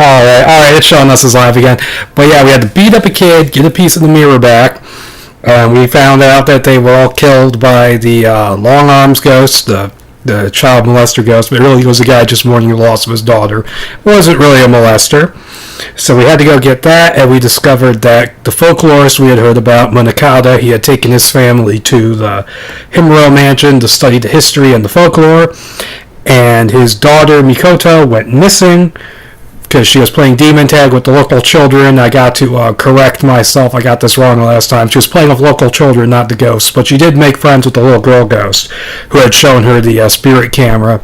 All right, it's showing us as live again. But yeah, we had to beat up a kid, get a piece of the mirror back. We found out that they were all killed by the long arms ghost, the child molester ghost, but really was a guy just mourning the loss of his daughter. Wasn't really a molester. So we had to go get that, and we discovered that the folklorist we had heard about, Munakata, he had taken his family to the Himuro mansion to study the history and the folklore, and his daughter Mikoto went missing because she was playing demon tag with the local children. I got to correct myself. I got this wrong the last time. She was playing with local children, not the ghosts. But she did make friends with the little girl ghost who had shown her the spirit camera.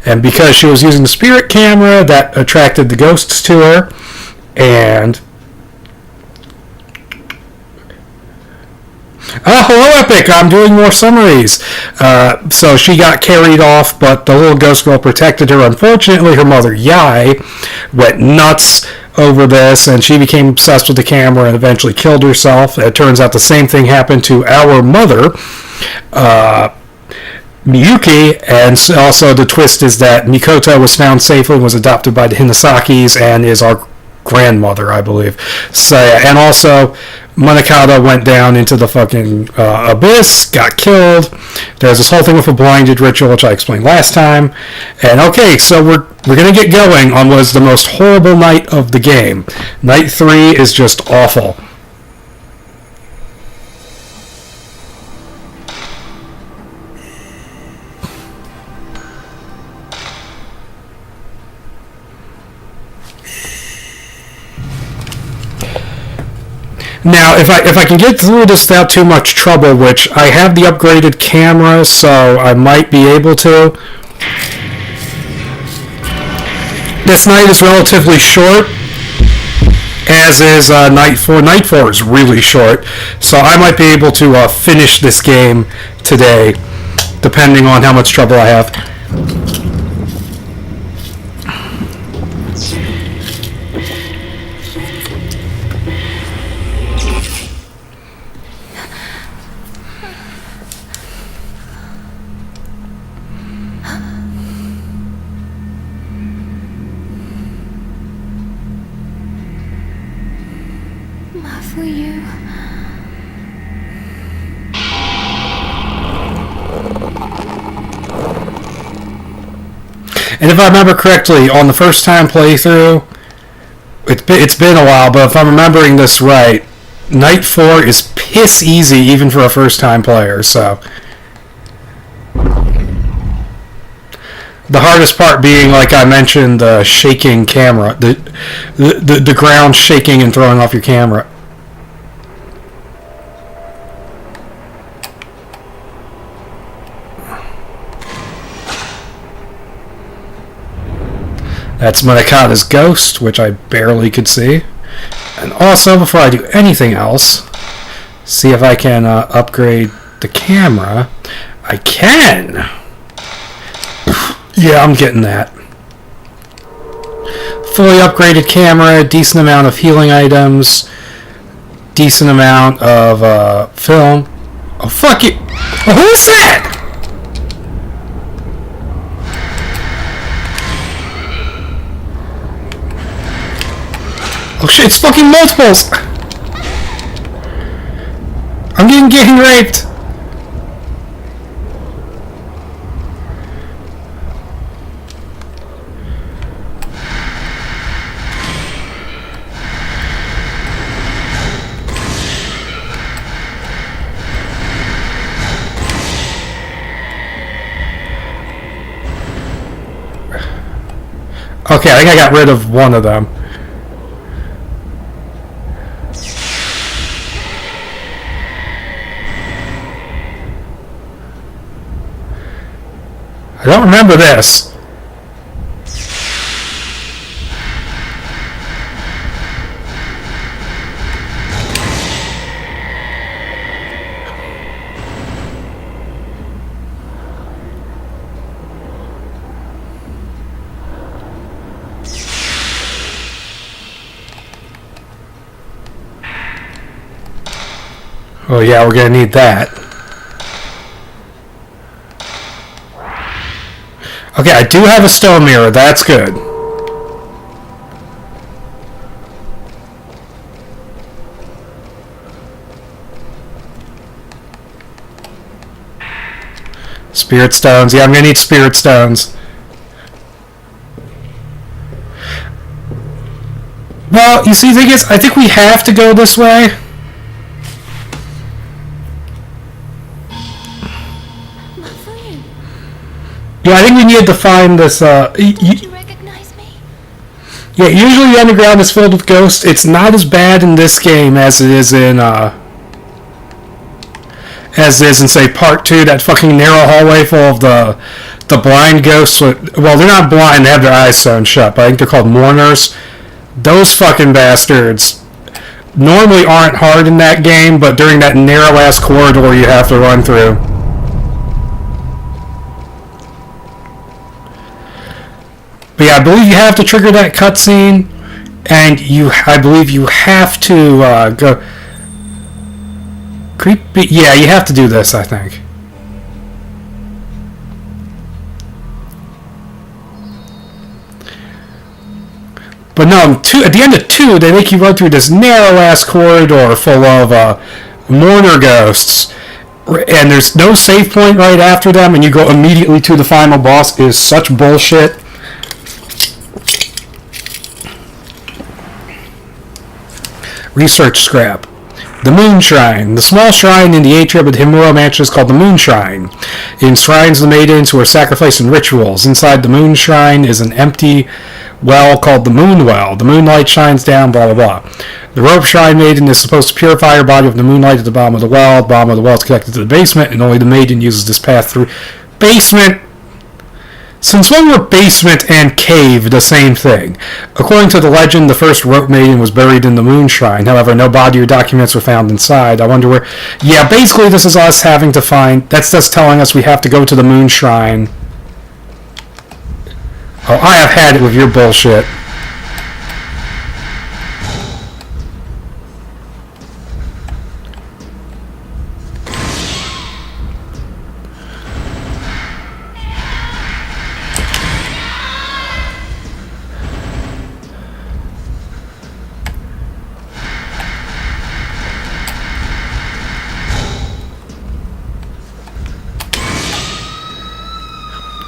And because she was using the spirit camera, that attracted the ghosts to her. And hello, Epic. I'm doing more summaries. So she got carried off, but the little ghost girl protected her. Unfortunately, her mother, Yai, went nuts over this, and she became obsessed with the camera and eventually killed herself. It turns out the same thing happened to our mother, Miyuki, and also the twist is that Mikoto was found safely and was adopted by the Hinasakis and is our grandmother, I believe. So, and also Munakata went down into the fucking abyss, got killed. There's this whole thing with a blinded ritual, which I explained last time. And okay, so we're gonna get going on what is the most horrible night of the game. Night 3 is just awful. Now, if I can get through this without too much trouble, which I have the upgraded camera, so I might be able to. This night is relatively short, as is Night 4. Night 4 is really short, so I might be able to finish this game today, depending on how much trouble I have. For you. And if I remember correctly, on the first time playthrough, it's been a while, but if I'm remembering this right, Night 4 is piss easy even for a first time player, so. The hardest part being, like I mentioned, the shaking camera, the ground shaking and throwing off your camera. That's Munakata's ghost, which I barely could see. And also, before I do anything else, see if I can upgrade the camera. I can! Yeah, I'm getting that. Fully upgraded camera, decent amount of healing items, decent amount of film. Oh, fuck it! Oh, who's that? Oh shit, it's fucking multiples! I'm getting raped! Okay, I think I got rid of one of them. I don't remember this. Oh yeah, we're gonna need that. Okay, I do have a stone mirror. That's good. Spirit stones. Yeah, I'm gonna need spirit stones. Well, you see, the thing is, I think we have to go this way. My friend. Yeah, I think we need to find this, Don't you recognize me? Yeah, usually the underground is filled with ghosts. It's not as bad in this game as it is in, say, Part 2, that fucking narrow hallway full of the blind ghosts. Well, they're not blind, they have their eyes sewn shut, but I think they're called mourners. Those fucking bastards normally aren't hard in that game, but during that narrow-ass corridor you have to run through. But yeah, I believe you have to trigger that cutscene, and I believe you have to go... Creepy... Yeah, you have to do this, I think. But no, at the end of 2, they make you run through this narrow-ass corridor full of mourner ghosts. And there's no save point right after them, and you go immediately to the final boss. It is such bullshit. Research scrap. The Moon Shrine. The small shrine in the atrium of the Himuro Mansion is called the Moon Shrine. It enshrines the maidens who are sacrificed in rituals. Inside the Moon Shrine is an empty well called the Moon Well. The moonlight shines down, blah, blah, blah. The rope shrine maiden is supposed to purify her body with the moonlight at the bottom of the well. The bottom of the well is connected to the basement, and only the maiden uses this path through. Basement! Since when were basement and cave the same thing? According to the legend, the first rope maiden was buried in the Moon Shrine. However, no body or documents were found inside. I wonder where... Yeah, basically this is us having to find... That's just telling us we have to go to the Moon Shrine. Oh, I have had it with your bullshit.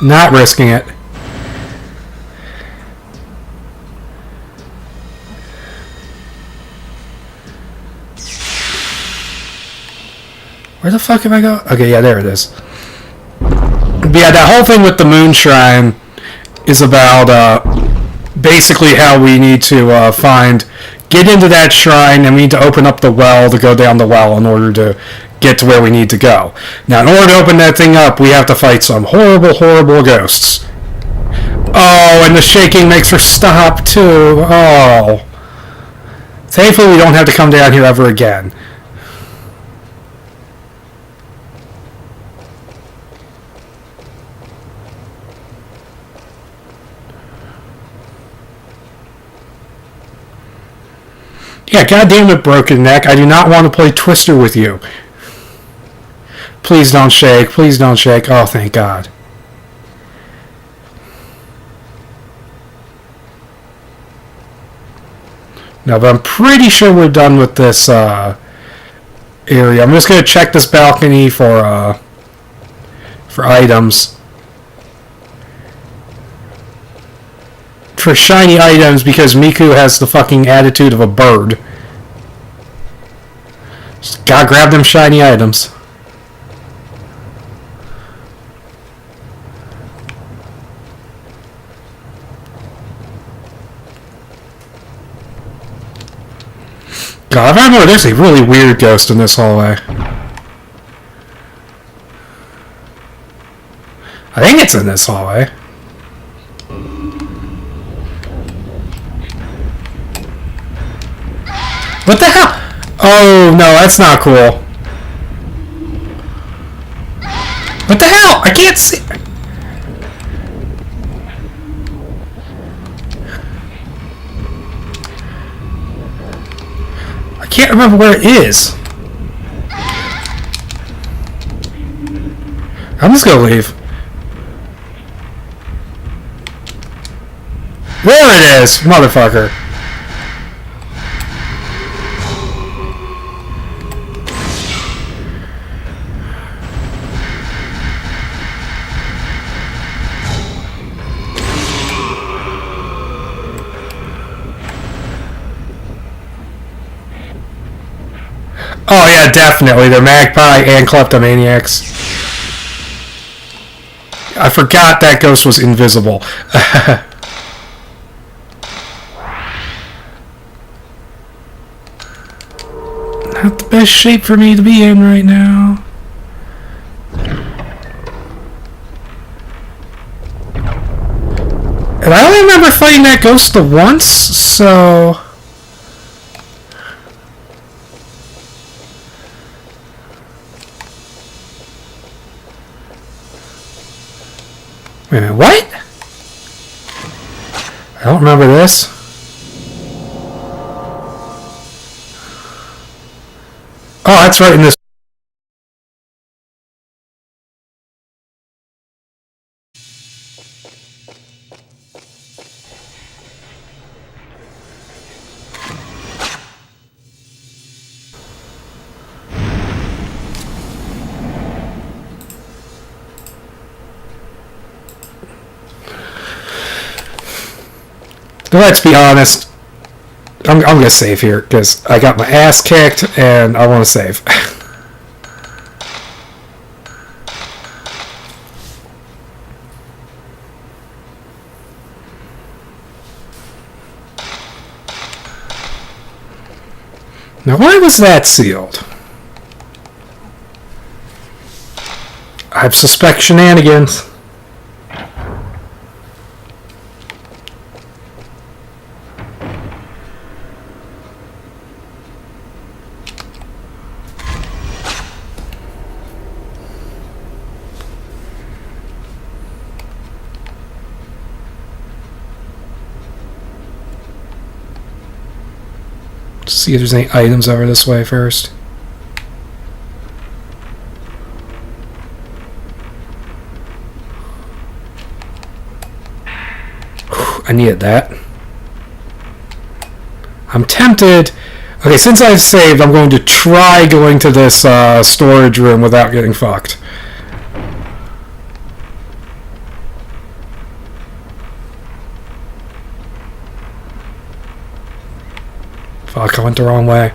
Not risking it. Where the fuck am I going? Okay, yeah, there it is. But yeah, that whole thing with the Moon Shrine is about basically how we need to get into that shrine, and we need to open up the well to go down the well in order to get to where we need to go. Now, in order to open that thing up, we have to fight some horrible, horrible ghosts. Oh, and the shaking makes her stop, too. Oh. Thankfully, we don't have to come down here ever again. Yeah, goddamn it, Broken Neck. I do not want to play Twister with you. Please don't shake. Please don't shake. Oh, thank God. No, but I'm pretty sure we're done with this area. I'm just going to check this balcony for items. For shiny items, because Miku has the fucking attitude of a bird. Just gotta grab them shiny items. God, I know there's a really weird ghost in this hallway. I think it's in this hallway. What the hell? Oh, no, that's not cool. What the hell? I can't see. I can't remember where it is. I'm just gonna leave. There it is, motherfucker. Oh yeah, definitely. They're magpie and kleptomaniacs. I forgot that ghost was invisible. Not the best shape for me to be in right now. And I only remember fighting that ghost the once, so... Wait a minute, what? I don't remember this. Oh, that's right in this. Let's be honest. I'm gonna save here because I got my ass kicked and I want to save. Now, why was that sealed? I suspect shenanigans. See if there's any items over this way first. Whew, I needed that. I'm tempted. Okay, since I've saved, I'm going to try going to this storage room without getting fucked. Fuck, I went the wrong way.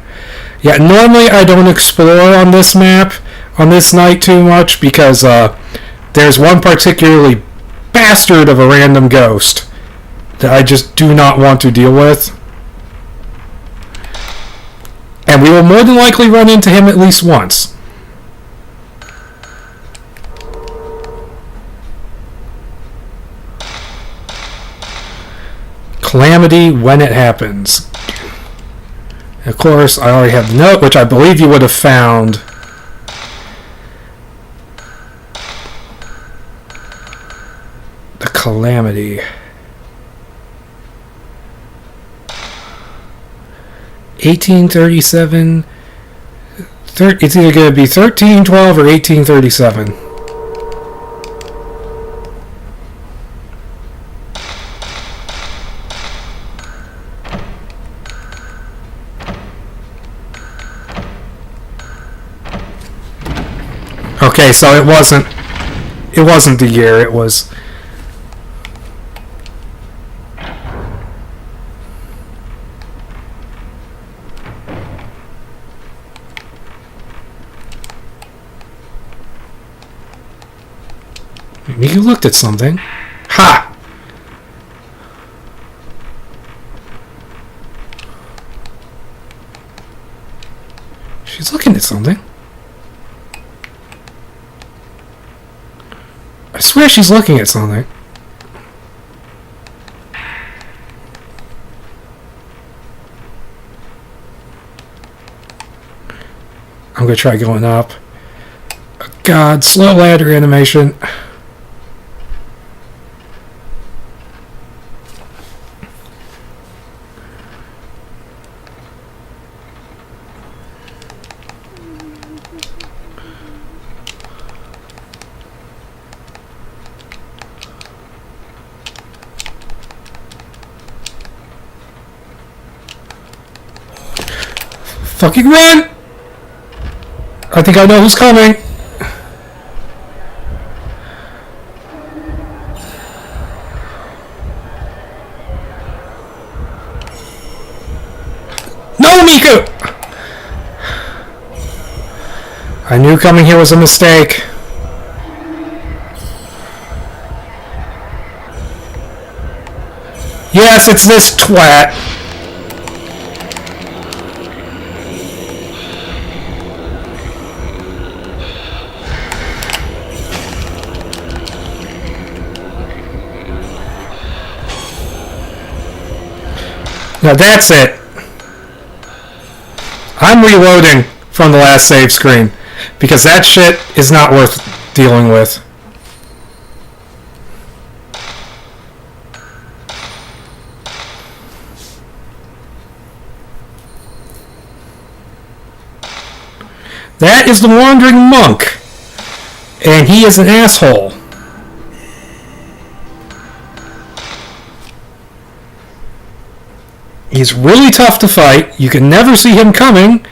Yeah, normally I don't explore on this map, on this night too much, because there's one particularly bastard of a random ghost that I just do not want to deal with. And we will more than likely run into him at least once. Calamity when it happens. Of course, I already have the note, which I believe you would have found. The Calamity. 1837. It's either going to be 1312 or 1837. Okay, so it wasn't the year, it was... Maybe you looked at something. Ha! She's looking at something. I swear she's looking at something. I'm gonna try going up. Oh God, slow ladder animation. Fucking run! I think I know who's coming. No, Miku! I knew coming here was a mistake. Yes, it's this twat. Now that's it. I'm reloading from the last save screen because that shit is not worth dealing with. That is the Wandering Monk, and he is an asshole. He's really tough to fight. You can never see him coming.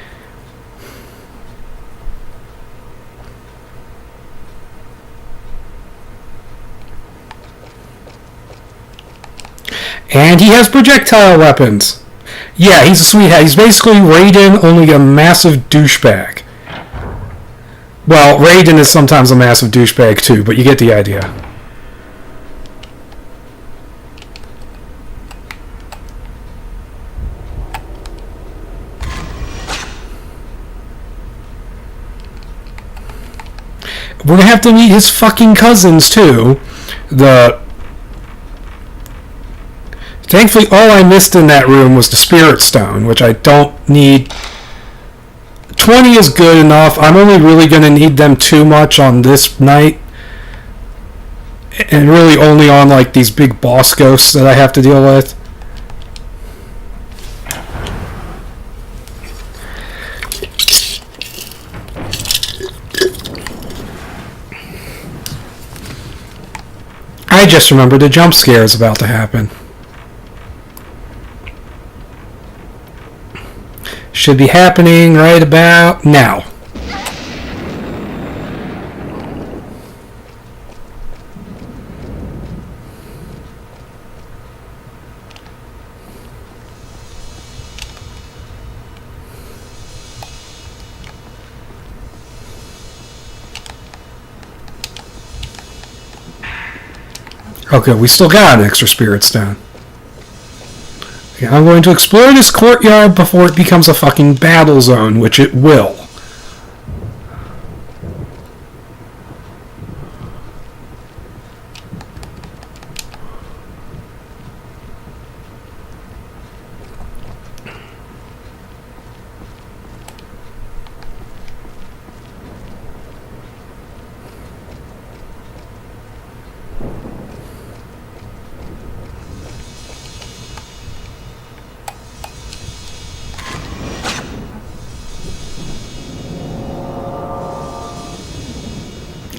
And he has projectile weapons. Yeah, he's a sweetheart. He's basically Raiden, only a massive douchebag. Well, Raiden is sometimes a massive douchebag too, but you get the idea. We're gonna have to meet his fucking cousins too. Thankfully, all I missed in that room was the Spirit Stone, which I don't need. 20 is good enough. I'm only really gonna need them too much on this night, and really only on like these big boss ghosts that I have to deal with. I just remembered a jump scare is about to happen. Should be happening right about now. Okay, we still got an extra Spirit Stone. Okay, I'm going to explore this courtyard before it becomes a fucking battle zone, which it will.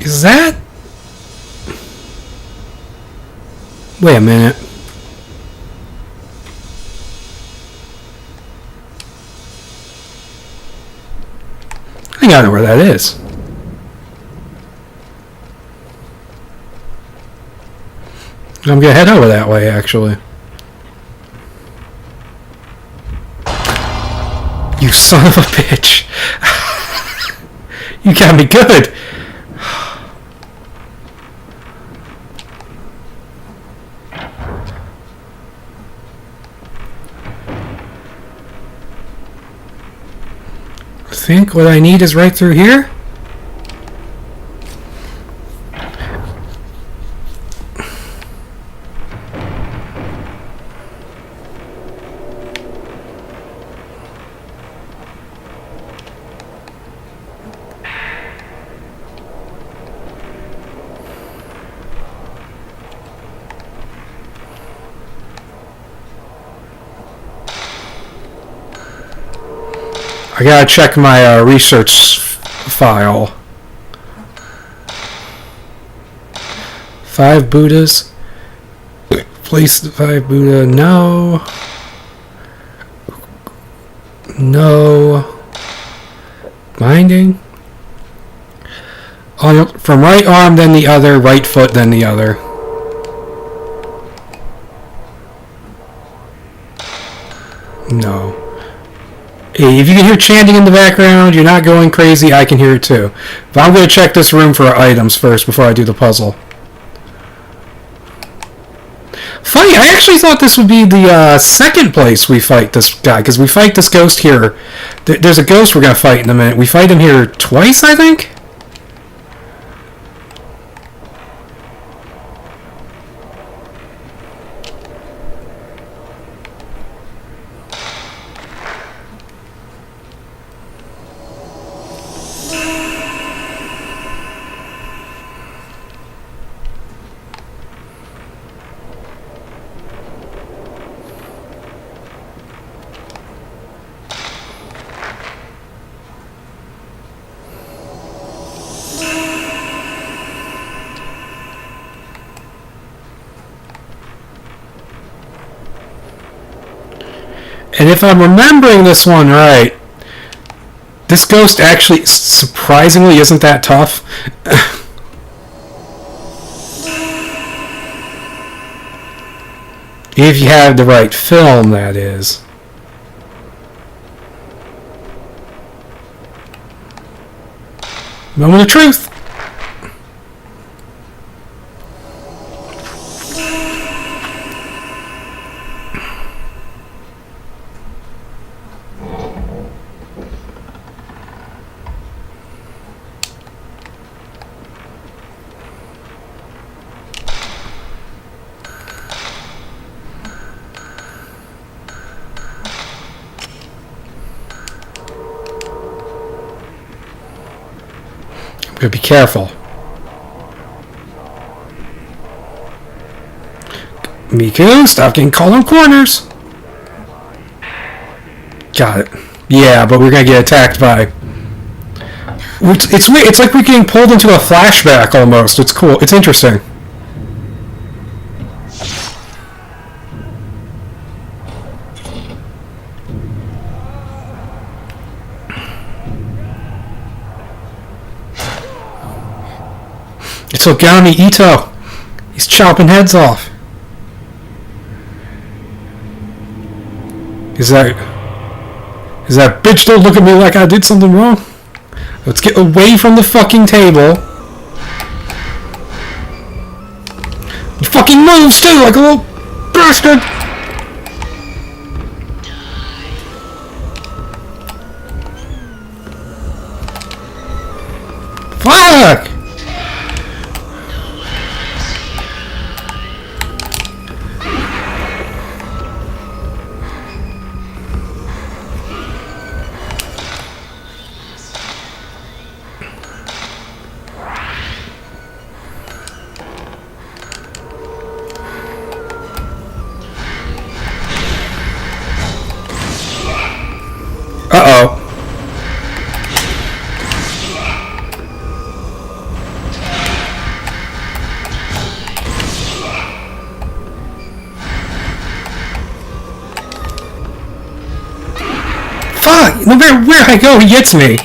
Is that... Wait a minute. I think I know where that is. I'm gonna head over that way, actually. You son of a bitch. You got me good. I think what I need is right through here. I gotta check my research file. 5 Buddhas. Place the 5 Buddha. No. No. Binding. From right arm, then the other. Right foot, then the other. No. Hey, if you can hear chanting in the background, you're not going crazy, I can hear it too. But I'm going to check this room for items first before I do the puzzle. Funny, I actually thought this would be the second place we fight this guy, because we fight this ghost here. There's a ghost we're going to fight in a minute. We fight him here twice, I think? And if I'm remembering this one right, this ghost actually surprisingly isn't that tough. If you have the right film, that is. Moment of truth. Gotta be careful. Miku, stop getting caught on corners. Got it. Yeah, but we're gonna get attacked by... It's weird. It's like we're getting pulled into a flashback almost. It's cool. It's interesting. It's Ogami Ito. He's chopping heads off. Is that bitch don't look at me like I did something wrong? Let's get away from the fucking table. He fucking moves too like a little bastard. Fuck! Uh-oh. Fuck! No matter where I go, he gets me.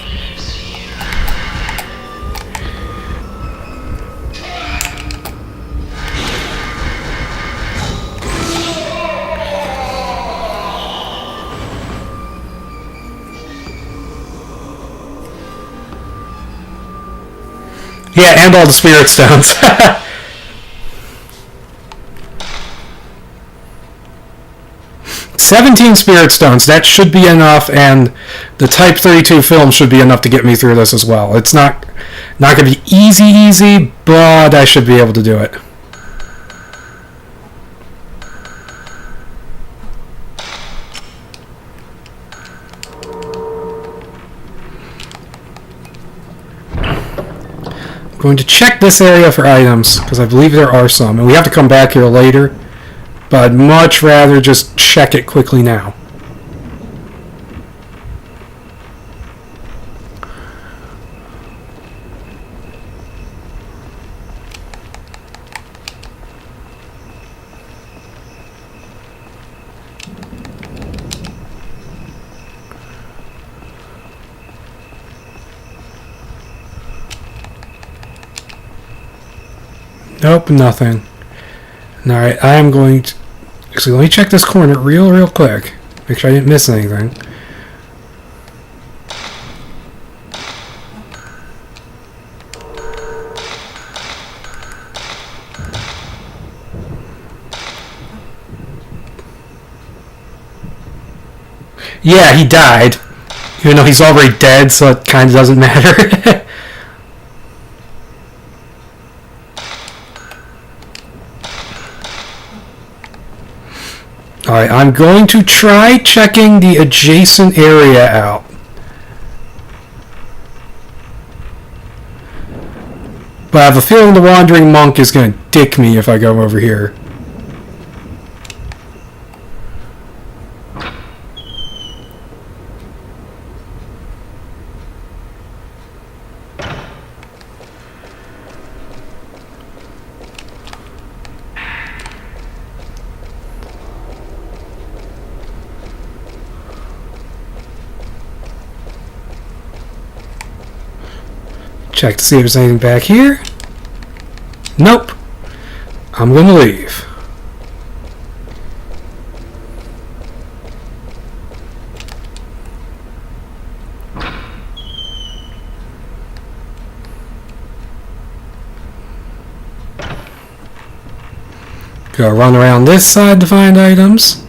Yeah, and all the spirit stones. 17 spirit stones, that should be enough, and the Type 32 film should be enough to get me through this as well. It's not going to be easy, but I should be able to do it. I'm going to check this area for items, because I believe there are some, and we have to come back here later, but I'd much rather just check it quickly now. Nope, nothing. Alright, I am going to... Actually, let me check this corner real quick. Make sure I didn't miss anything. Yeah, he died. Even though he's already dead, so it kind of doesn't matter. Alright, I'm going to try checking the adjacent area out. But I have a feeling the Wandering Monk is going to dick me if I go over here. Check to see if there's anything back here. Nope. I'm gonna leave. Go run around this side to find items.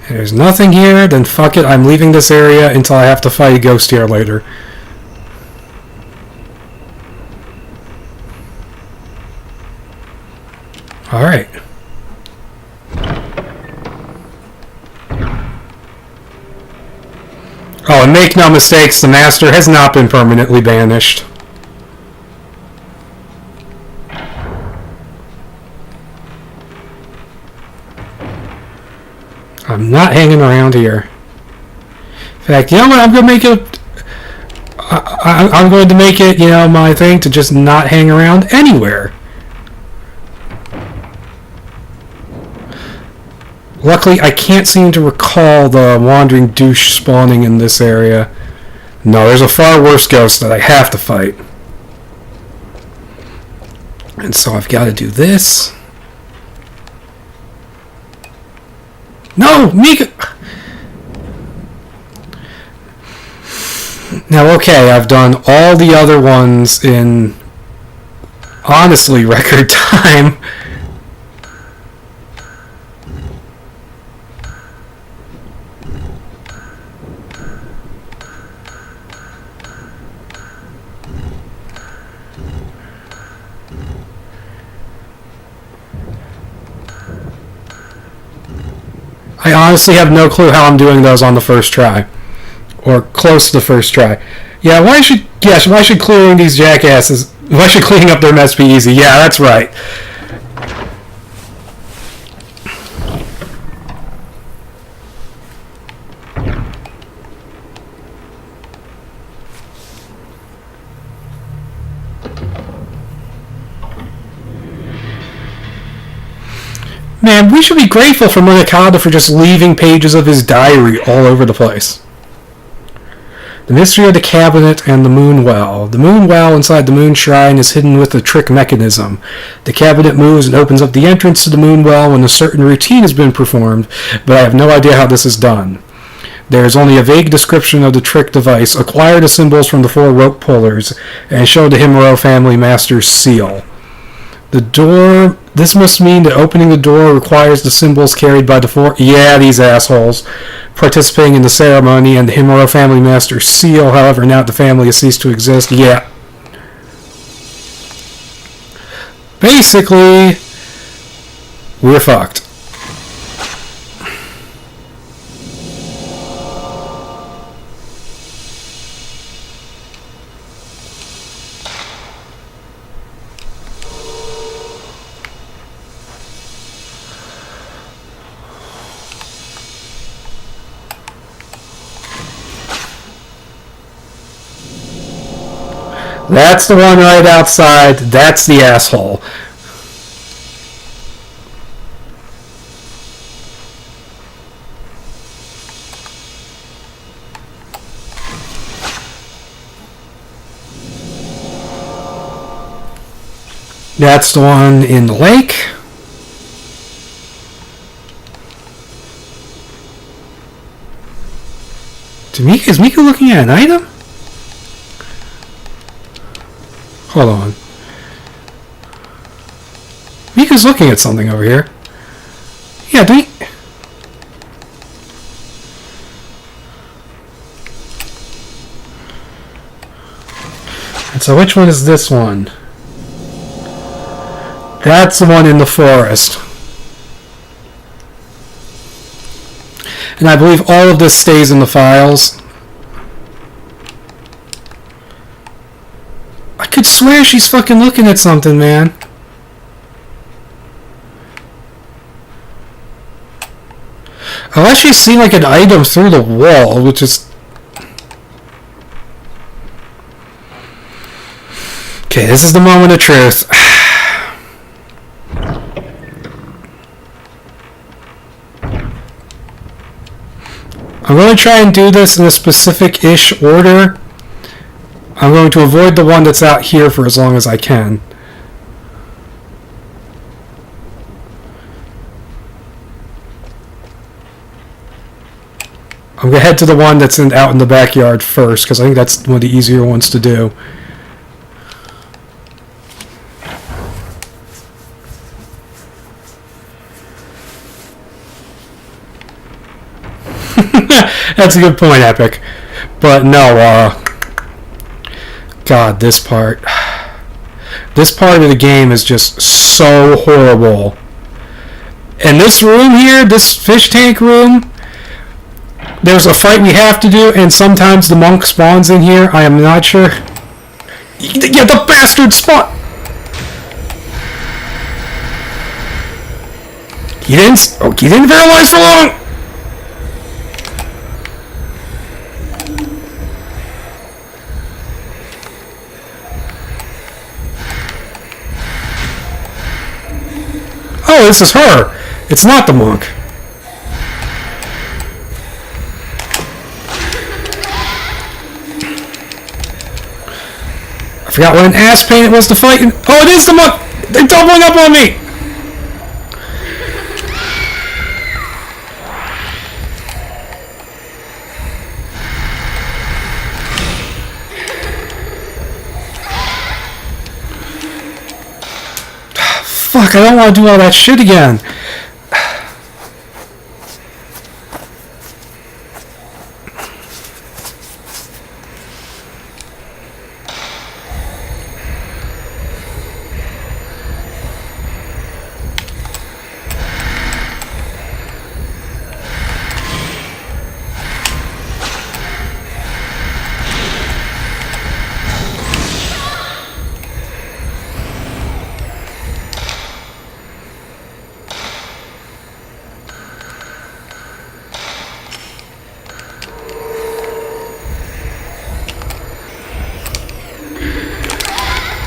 If there's nothing here, then fuck it, I'm leaving this area until I have to fight a ghost here later. Alright. Oh, and make no mistakes, the Master has not been permanently banished. I'm not hanging around here. In fact, you know what? I'm going to make it... I'm going to make it, my thing to just not hang around anywhere. Luckily, I can't seem to recall the wandering douche spawning in this area. No, there's a far worse ghost that I have to fight. And so I've got to do this. No! Mika! Now, okay, I've done all the other ones in, honestly, record time. I honestly have no clue how I'm doing those on the first try. Or close to the first try. Yeah, why should clearing these jackasses, why should cleaning up their mess be easy? Yeah, that's right. Man, we should be grateful for Munakata for just leaving pages of his diary all over the place. The mystery of the cabinet and the moon well. The moon well inside the moon shrine is hidden with a trick mechanism. The cabinet moves and opens up the entrance to the moon well when a certain routine has been performed, but I have no idea how this is done. There is only a vague description of the trick device. Acquire the symbols from the 4 rope pullers and show the Himuro family master's seal. The door... This must mean that opening the door requires the symbols carried by the 4... Yeah, these assholes. Participating in the ceremony and the Himuro family master's seal. However, now that the family has ceased to exist. Yeah. Basically, we're fucked. That's the one right outside. That's the asshole. That's the one in the lake. Is Mika looking at an item? Hold on. Mika's looking at something over here. Yeah, So which one is this one? That's the one in the forest. And I believe all of this stays in the files. I could swear she's fucking looking at something, man. Unless she's seen like an item through the wall, which is... Okay, this is the moment of truth. I'm going to try and do this in a specific-ish order. I'm going to avoid the one that's out here for as long as I can. I'm going to head to the one that's out in the backyard first, because I think that's one of the easier ones to do. That's a good point, Epic. But no, God, this part of the game is just so horrible. And this room here, this fish tank room, there's a fight we have to do, and sometimes the monk spawns in here. I am not sure. Yeah, the bastard spawn! He didn't paralyze for long! Oh, this is her. It's not the monk. I forgot what an ass pain it was to fight. Oh, it is the monk. They're doubling up on me. Fuck, I don't want to do all that shit again.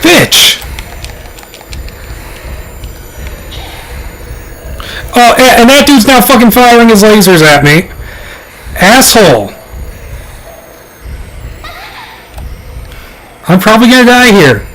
Bitch! Oh, and that dude's now fucking firing his lasers at me. Asshole. I'm probably gonna die here.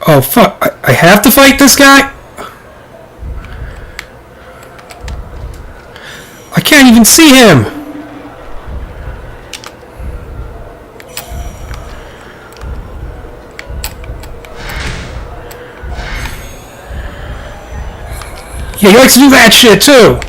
Oh, fuck. I have to fight this guy? I can't even see him! Yeah, he likes to do that shit, too!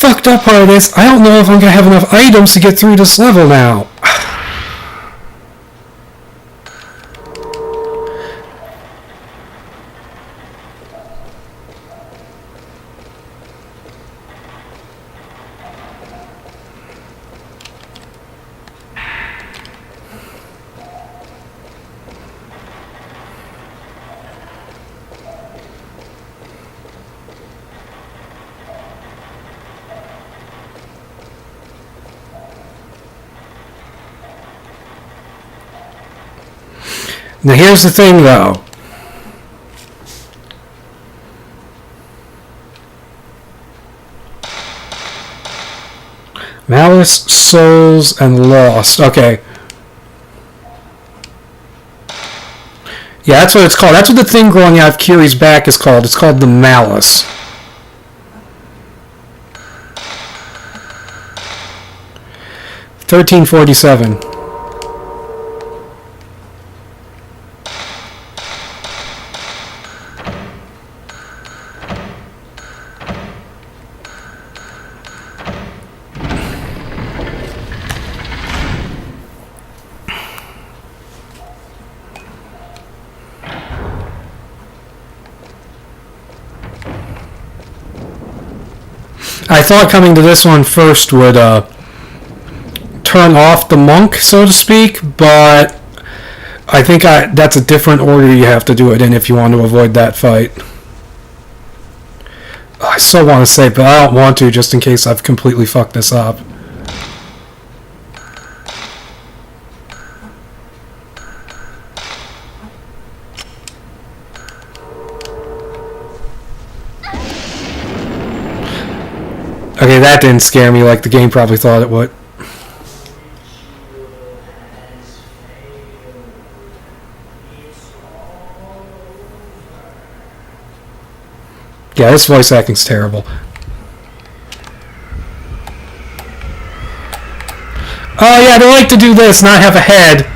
Fucked up part of this, I don't know if I'm gonna have enough items to get through this level now. Now here's the thing, though. Malice, Souls, and Lost. Okay. Yeah, that's what it's called. That's what the thing growing out of Kiri's back is called. It's called the Malice. $13.47. I thought coming to this one first would turn off the monk, so to speak, but I think that's a different order you have to do it in if you want to avoid that fight. I still want to say, but I don't want to just in case I've completely fucked this up. Okay, that didn't scare me like the game probably thought it would. Yeah, this voice acting's terrible. Oh yeah, they like to do this, not have a head.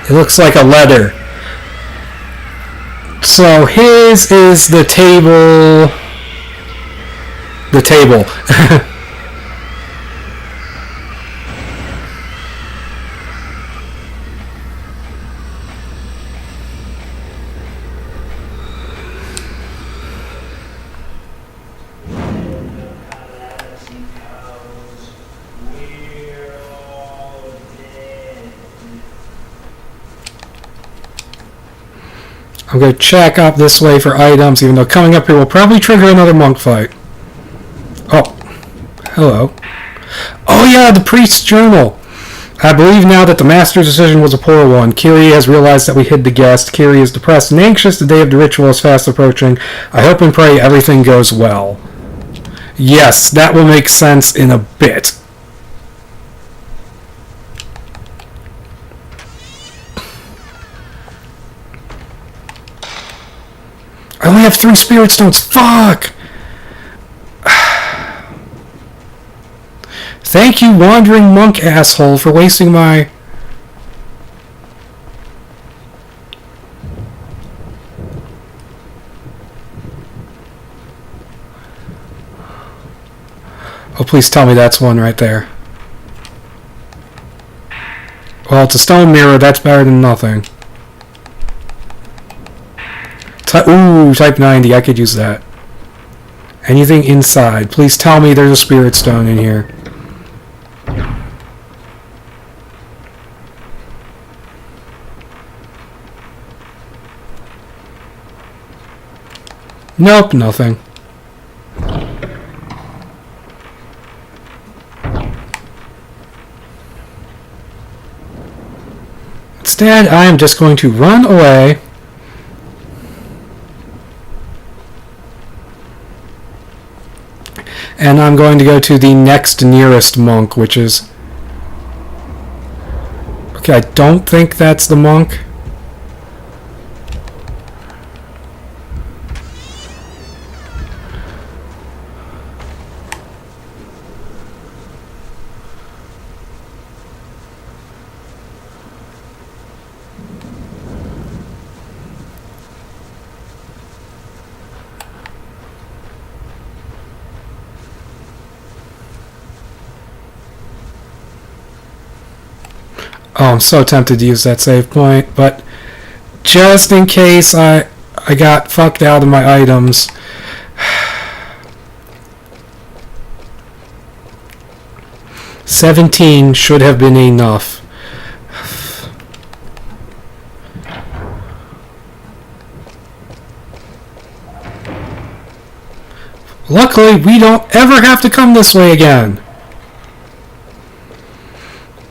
It looks like a letter. So his is the table. The table. I'm going to check up this way for items, even though coming up here will probably trigger another monk fight. Oh, hello. Oh yeah, the priest's journal. I believe now that the master's decision was a poor one. Kiri has realized that we hid the guest. Kiri is depressed and anxious. The day of the ritual is fast approaching. I hope and pray everything goes well. Yes, that will make sense in a bit. I only have 3 spirit stones. Fuck! Thank you, wandering monk asshole, for wasting my... Oh, please tell me that's one right there. Well, it's a stone mirror. That's better than nothing. Ooh, type 90. I could use that. Anything inside. Please tell me there's a spirit stone in here. Nope, nothing. Instead, I am just going to run away. And I'm going to go to the next nearest monk, which is... Okay, I don't think that's the monk. Oh, I'm so tempted to use that save point, but just in case I got fucked out of my items. $17 should have been enough. Luckily, we don't ever have to come this way again.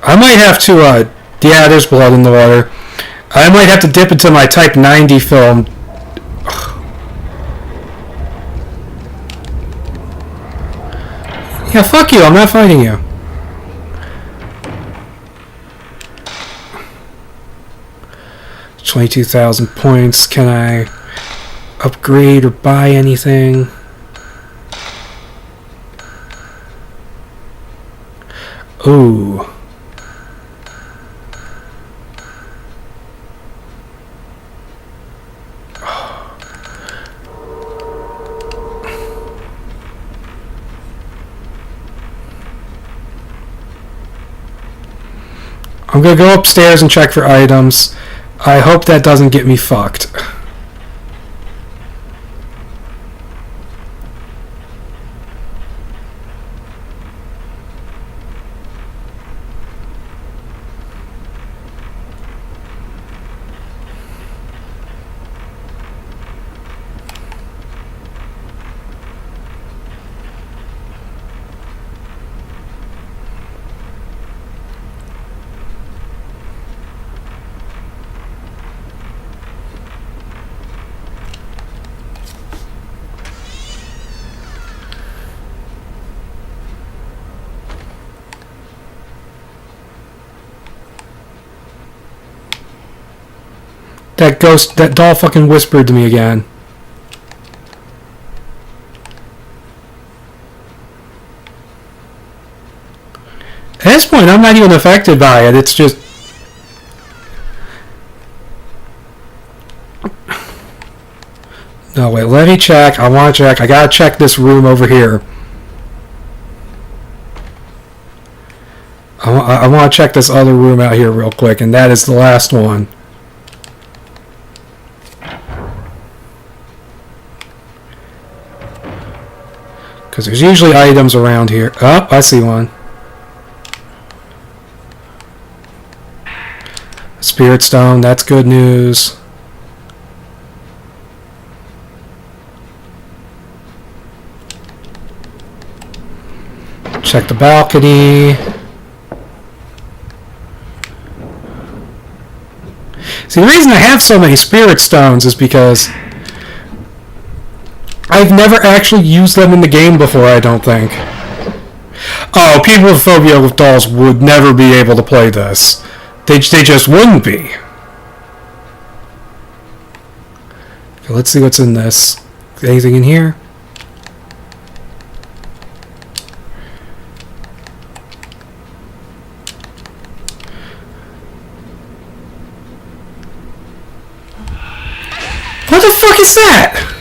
I might have to, yeah, there's blood in the water. I might have to dip into my Type 90 film. Yeah, fuck you, I'm not fighting you. $22,000 points. Can I upgrade or buy anything? Ooh. I'm gonna go upstairs and check for items. I hope that doesn't get me fucked. That doll fucking whispered to me again. At this point, I'm not even affected by it. It's just... No, wait, let me check. I want to check. I gotta check this room over here. I want to check this other room out here real quick, and that is the last one. Because there's usually items around here. Oh, I see one. Spirit Stone, that's good news. Check the balcony. See, the reason I have so many Spirit Stones is because I've never actually used them in the game before, I don't think. Oh, people with phobia with dolls would never be able to play this. They just wouldn't be. Okay, let's see what's in this. Anything in here? What the fuck is that?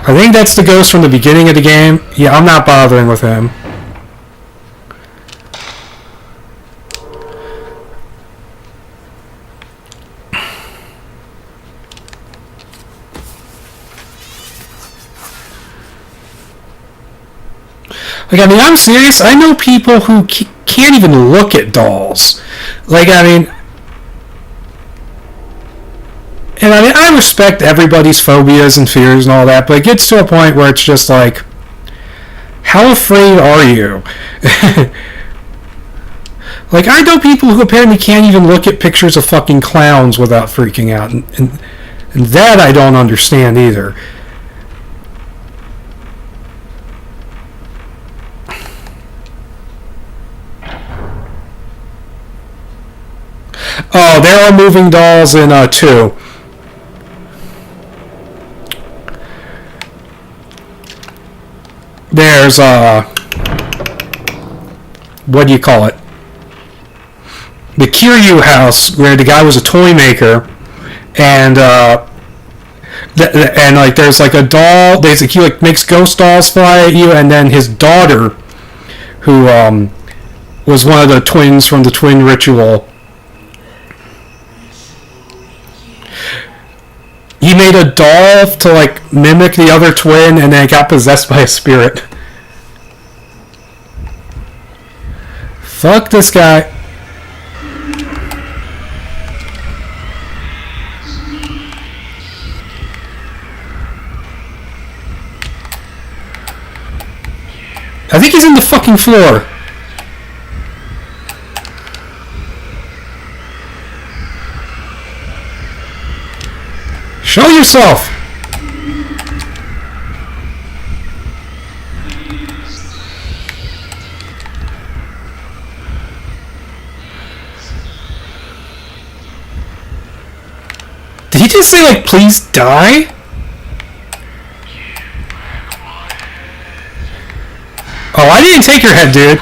I think that's the ghost from the beginning of the game. Yeah, I'm not bothering with him. Like, I mean, I'm serious. I know people who can't even look at dolls. Like, I mean... And I mean, I respect everybody's phobias and fears and all that, but it gets to a point where it's just like, how afraid are you? Like, I know people who apparently can't even look at pictures of fucking clowns without freaking out, and that I don't understand either. Oh, there are moving dolls in 2. There's, what do you call it? The Kiryu house, where the guy was a toy maker, and And like there's like a doll. He like makes ghost dolls fly at you, and then his daughter, who was one of the twins from the twin ritual. He made a doll to like mimic the other twin, and then it got possessed by a spirit. Fuck this guy. I think he's in the fucking floor. Show yourself! Did he just say, like, please die? Oh, I didn't take your head, dude.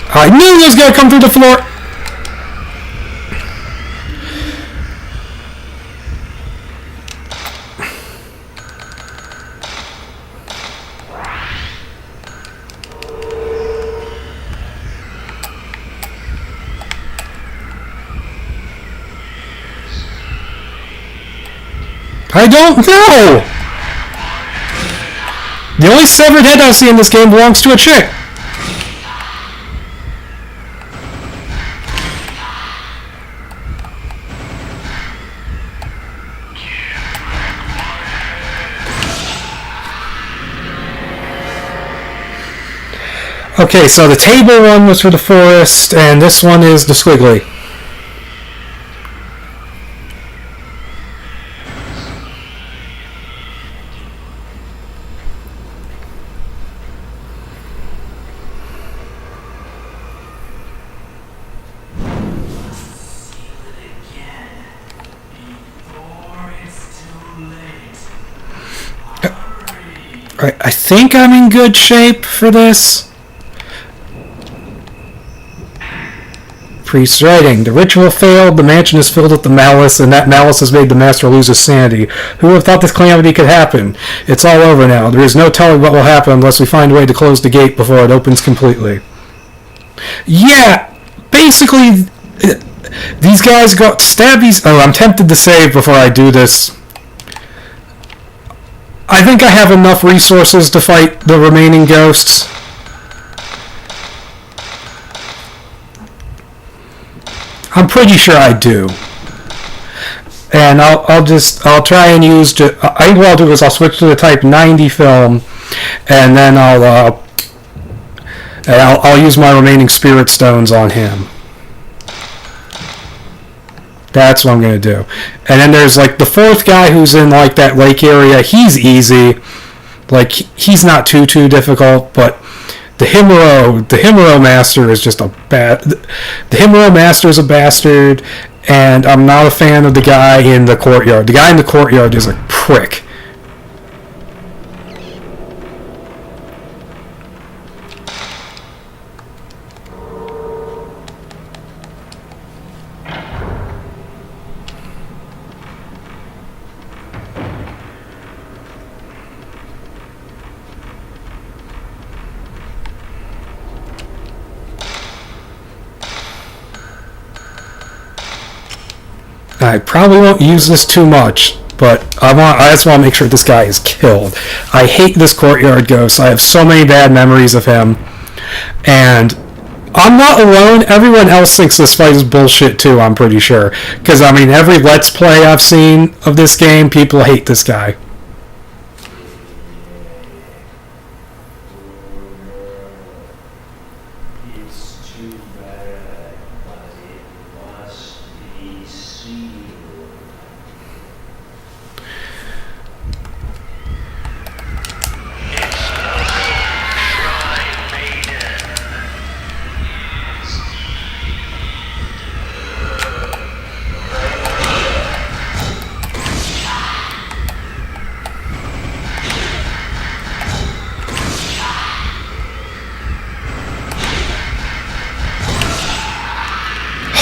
I knew he was gonna come through the floor. I don't know. The only severed head I see in this game belongs to a chick. Okay, so the table one was for the forest, and this one is the squiggly. Alright, I think I'm in good shape for this. Priest's writing. The ritual failed, the mansion is filled with the malice, and that malice has made the master lose his sanity. Who would have thought this calamity could happen? It's all over now. There is no telling what will happen unless we find a way to close the gate before it opens completely. Yeah, basically, these guys go stab these. Oh, I'm tempted to save before I do this. I think I have enough resources to fight the remaining ghosts. I'm pretty sure I do. And I'll try and use, I think what I'll do is I'll switch to the Type 90 film, and then I'll use my remaining spirit stones on him. That's what I'm going to do. And then there's like the fourth guy who's in like that lake area. He's easy. Like he's not too difficult, but the Himuro Master is just a bad. The Himuro Master is a bastard, and I'm not a fan of the guy in the courtyard. The guy in the courtyard is a prick. I probably won't use this too much, but I just want to make sure this guy is killed. I hate this courtyard ghost. I have so many bad memories of him. And I'm not alone. Everyone else thinks this fight is bullshit too, I'm pretty sure. Because, I mean, every Let's Play I've seen of this game, people hate this guy.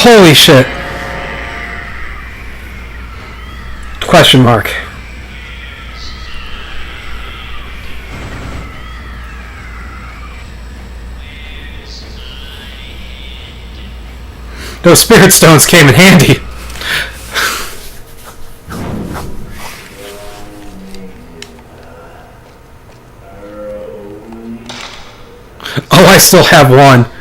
Holy shit. Question mark. Those spirit stones came in handy. Oh, I still have one.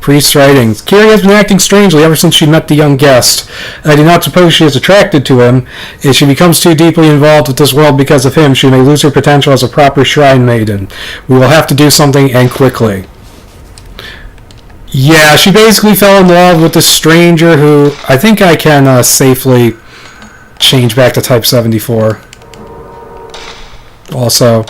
Priest's writings. Kiri has been acting strangely ever since she met the young guest. I do not suppose she is attracted to him. If she becomes too deeply involved with this world because of him, she may lose her potential as a proper shrine maiden. We will have to do something, and quickly. Yeah, she basically fell in love with this stranger who I think I can safely change back to Type 74. Also,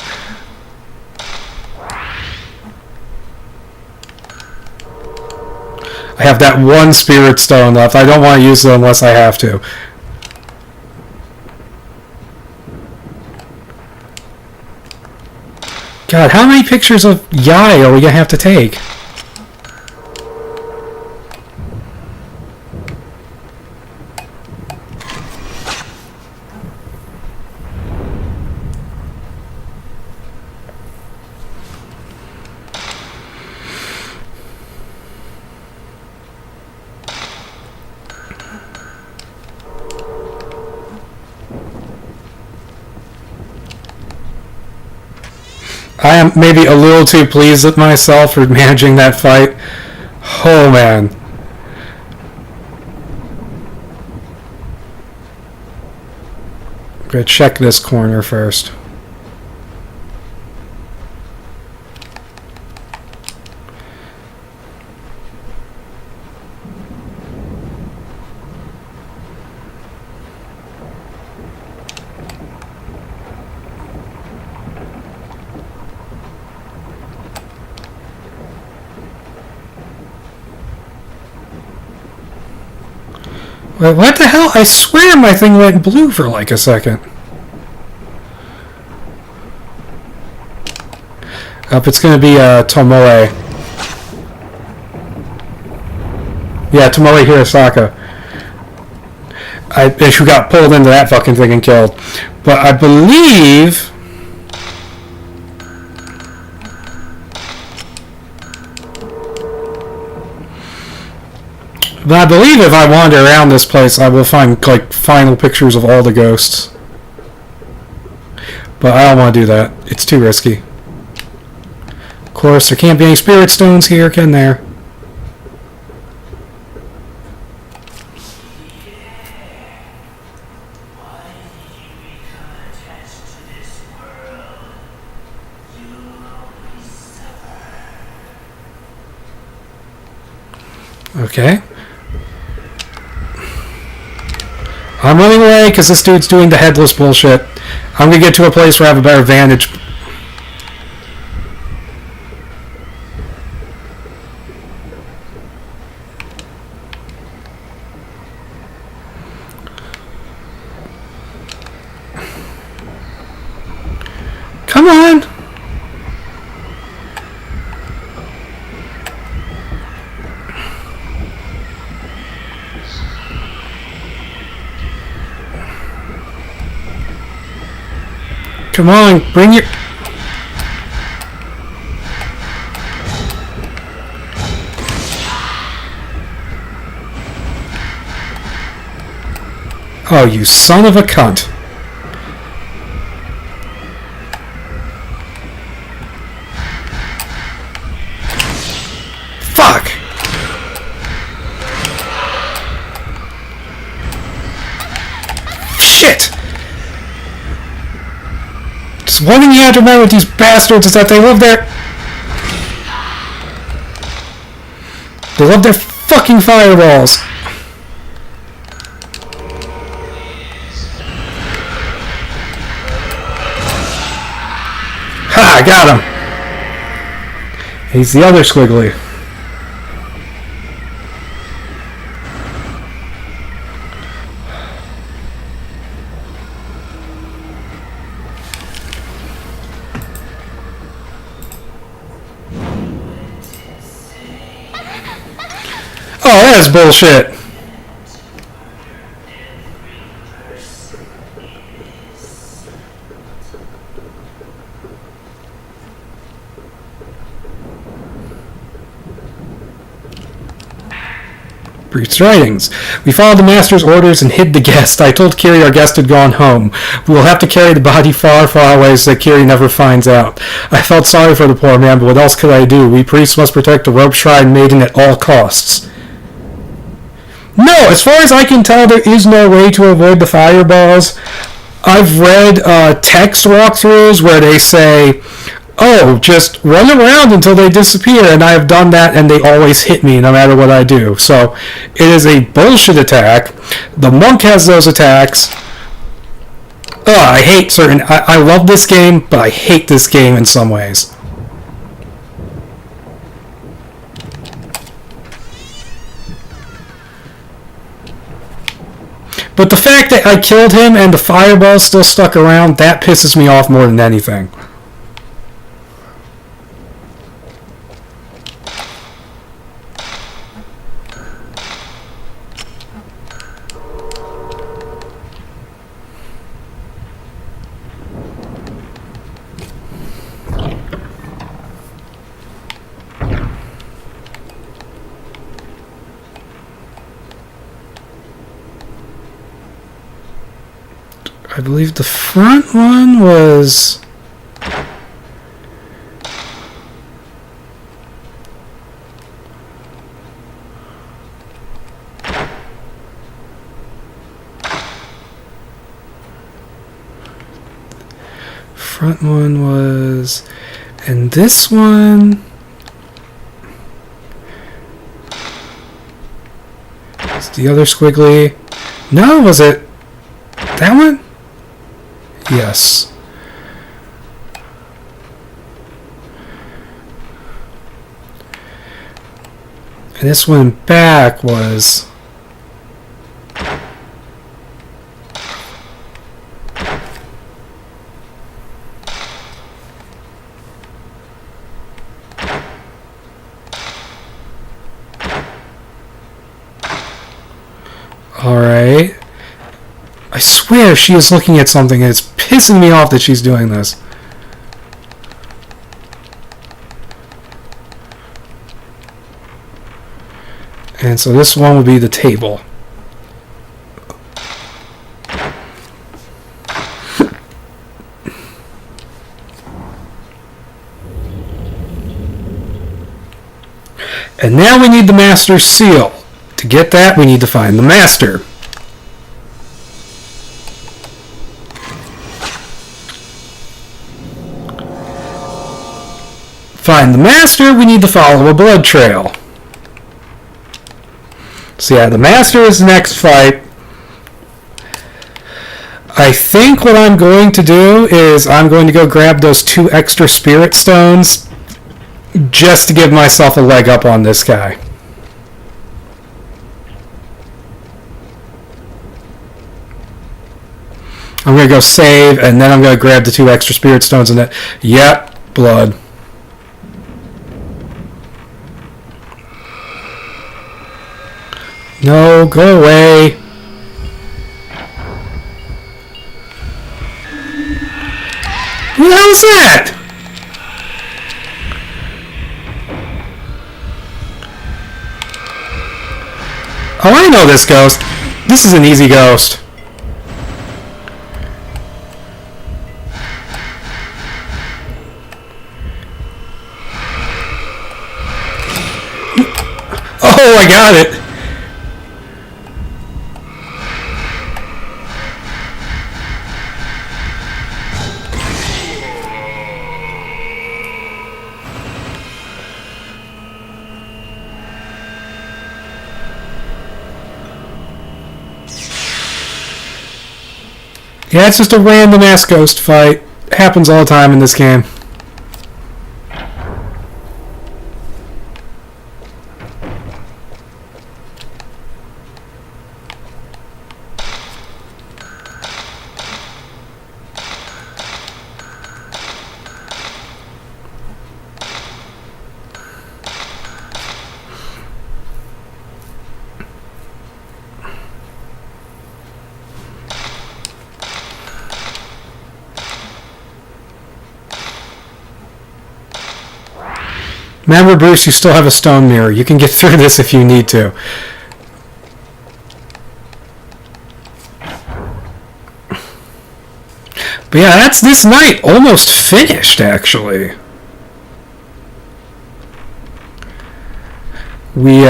I have that one spirit stone left. I don't want to use it unless I have to. God, how many pictures of Yai are we going to have to take? I am maybe a little too pleased with myself for managing that fight. Oh man. I'm gonna check this corner first. Wait, what the hell? I swear my thing went blue for like a second. Up, it's gonna be Tomoe. Yeah, Tomoe Hirosaka. Who got pulled into that fucking thing and killed. But I believe... But I believe if I wander around this place, I will find like final pictures of all the ghosts. But I don't want to do that. It's too risky. Of course, there can't be any spirit stones here, can there? Okay. I'm running away because this dude's doing the headless bullshit. I'm going to get to a place where I have a better vantage. Come on! Come on, bring your... Oh, you son of a cunt. Fuck! Shit! Just one thing you have to remember with these bastards is that they love their... They love their fucking fireballs. Ha! I got him! He's the other squiggly. Oh, that is bullshit. Brief's writings. We followed the master's orders and hid the guest. I told Kiri our guest had gone home. We will have to carry the body far, far away so that Kiri never finds out. I felt sorry for the poor man, but what else could I do? We priests must protect the rope shrine maiden at all costs. No, as far as I can tell, there is no way to avoid the fireballs. I've read text walkthroughs where they say, oh, just run around until they disappear, and I have done that, and they always hit me no matter what I do. So it is a bullshit attack. The monk has those attacks. I hate certain... I love this game, but I hate this game in some ways. But the fact that I killed him and the fireball still stuck around, that pisses me off more than anything. I believe the front one was... Front one was... And this one... Is the other squiggly... No, was it... That one? Yes. And this one back was... Alright. I swear she is looking at something and it's pissing me off that she's doing this. And so this one would be the table. And now we need the master's seal. To get that, we need to find the master. Find the master, we need to follow a blood trail. So yeah, the master is the next fight. I think what I'm going to do is I'm going to go grab those 2 extra spirit stones just to give myself a leg up on this guy. I'm going to go save, and then I'm going to grab the 2 extra spirit stones and that. Yep, blood. No, go away. Who the hell is that? Oh, I know this ghost. This is an easy ghost. Oh, I got it. Yeah, it's just a random ass ghost fight. It happens all the time in this game. Remember, Bruce, you still have a stone mirror. You can get through this if you need to. But yeah, that's this night almost finished, actually. We,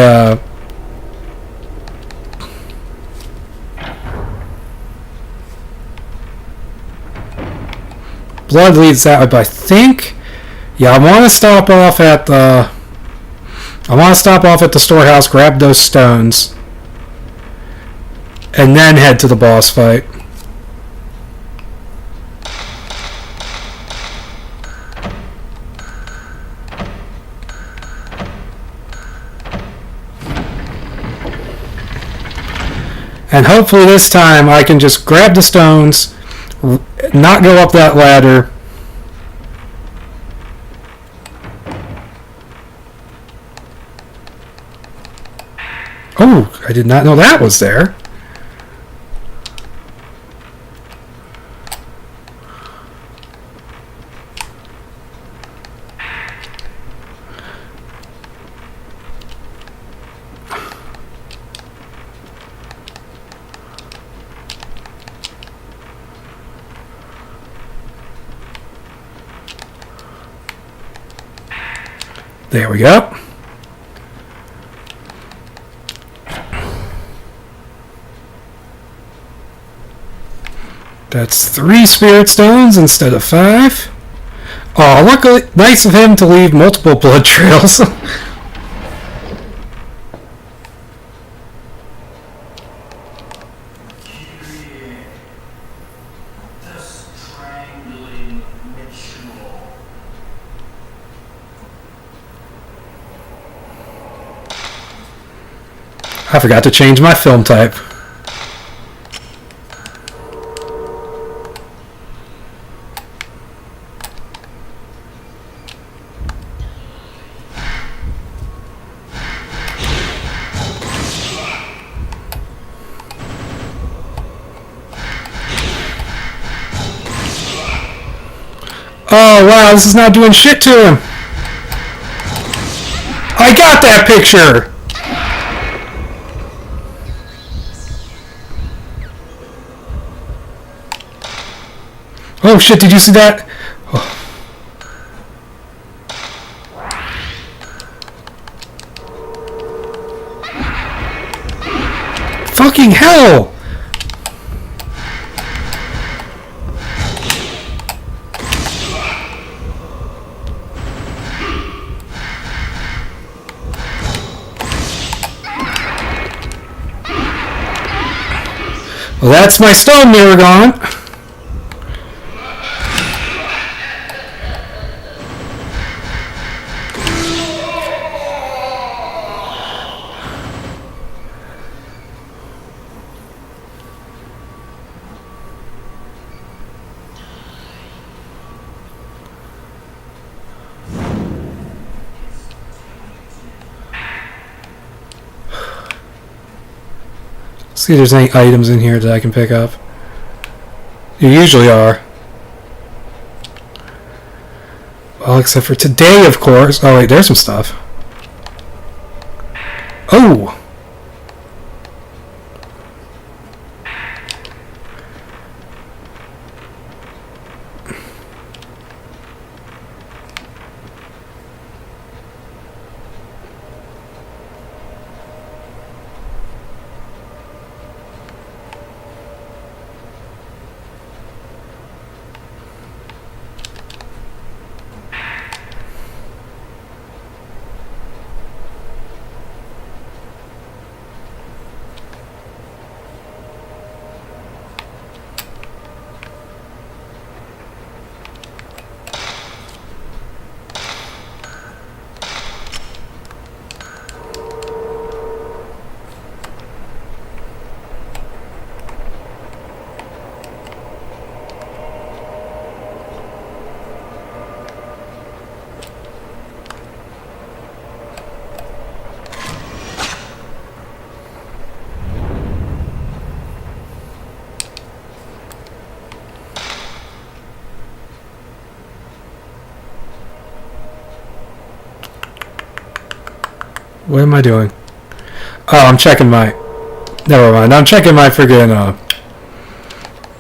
blood leads that way, but I think, yeah, I want to stop off at the storehouse, grab those stones, and then head to the boss fight. And hopefully this time I can just grab the stones, not go up that ladder. Oh, I did not know that was there. There we go. That's 3 spirit stones instead of 5. Oh, luckily, nice of him to leave multiple blood trails. I forgot to change my film type. Oh wow, this is not doing shit to him. I got that picture! Oh shit, did you see that? Oh. Fucking hell! Well, that's my stone mirror gone. See if there's any items in here that I can pick up. There usually are. Well, except for today, of course. Oh wait, there's some stuff. Oh! What am I doing? Oh, I'm checking my... Never mind. I'm checking my friggin',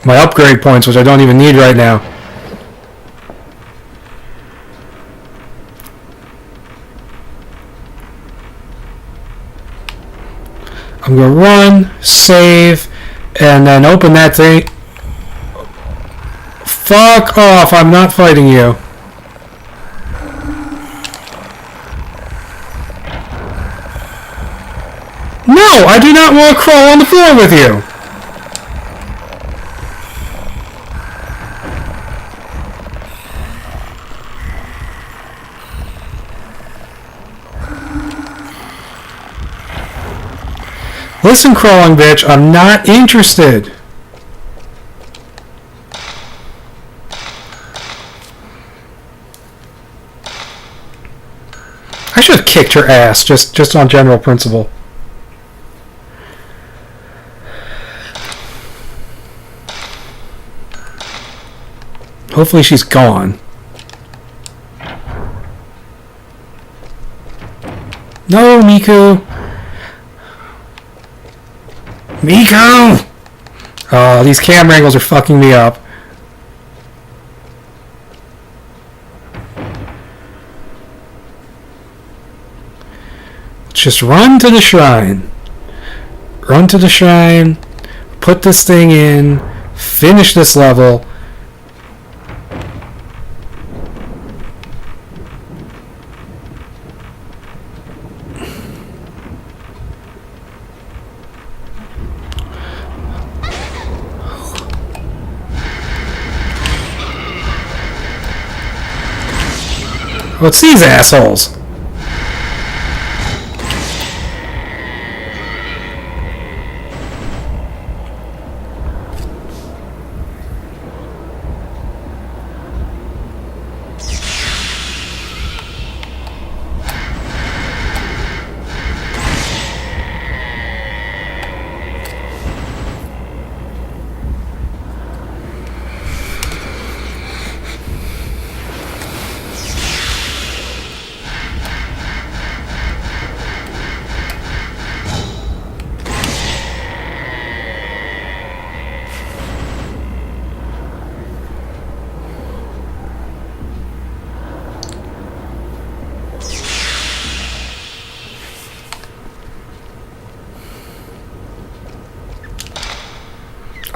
my upgrade points, which I don't even need right now. I'm gonna run, save, and then open that thing. Fuck off, I'm not fighting you. No, I do not want to crawl on the floor with you. Listen, crawling bitch, I'm not interested. I should have kicked her ass, just on general principle. Hopefully she's gone. No, Miku! Miku! Oh, these camera angles are fucking me up. Just run to the shrine. Run to the shrine. Put this thing in. Finish this level. What's these assholes?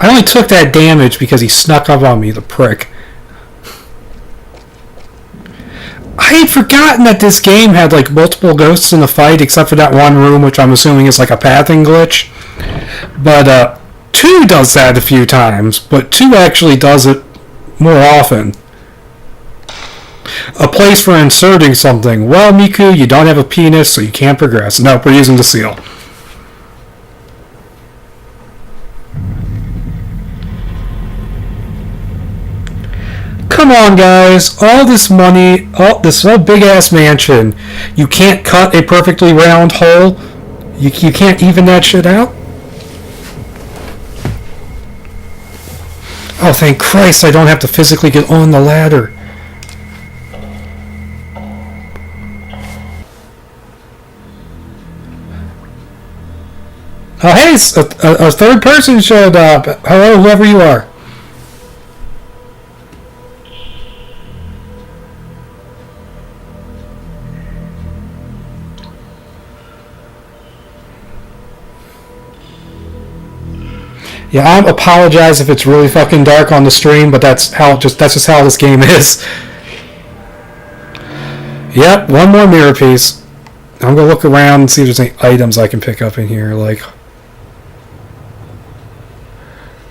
I only took that damage because he snuck up on me, the prick. I had forgotten that this game had like multiple ghosts in the fight, except for that one room, which I'm assuming is like a pathing glitch. But 2 does that a few times, but 2 actually does it more often. A place for inserting something. Well, Miku, you don't have a penis, so you can't progress. Nope, we're using the seal. Come on, guys. All this money, this whole big-ass mansion, you can't cut a perfectly round hole? You can't even that shit out? Oh, thank Christ I don't have to physically get on the ladder. Oh, hey, a third person showed up. Hello, whoever you are. Yeah, I apologize if it's really fucking dark on the stream, but that's just how this game is. Yep, one more mirror piece. I'm gonna look around and see if there's any items I can pick up in here. Like,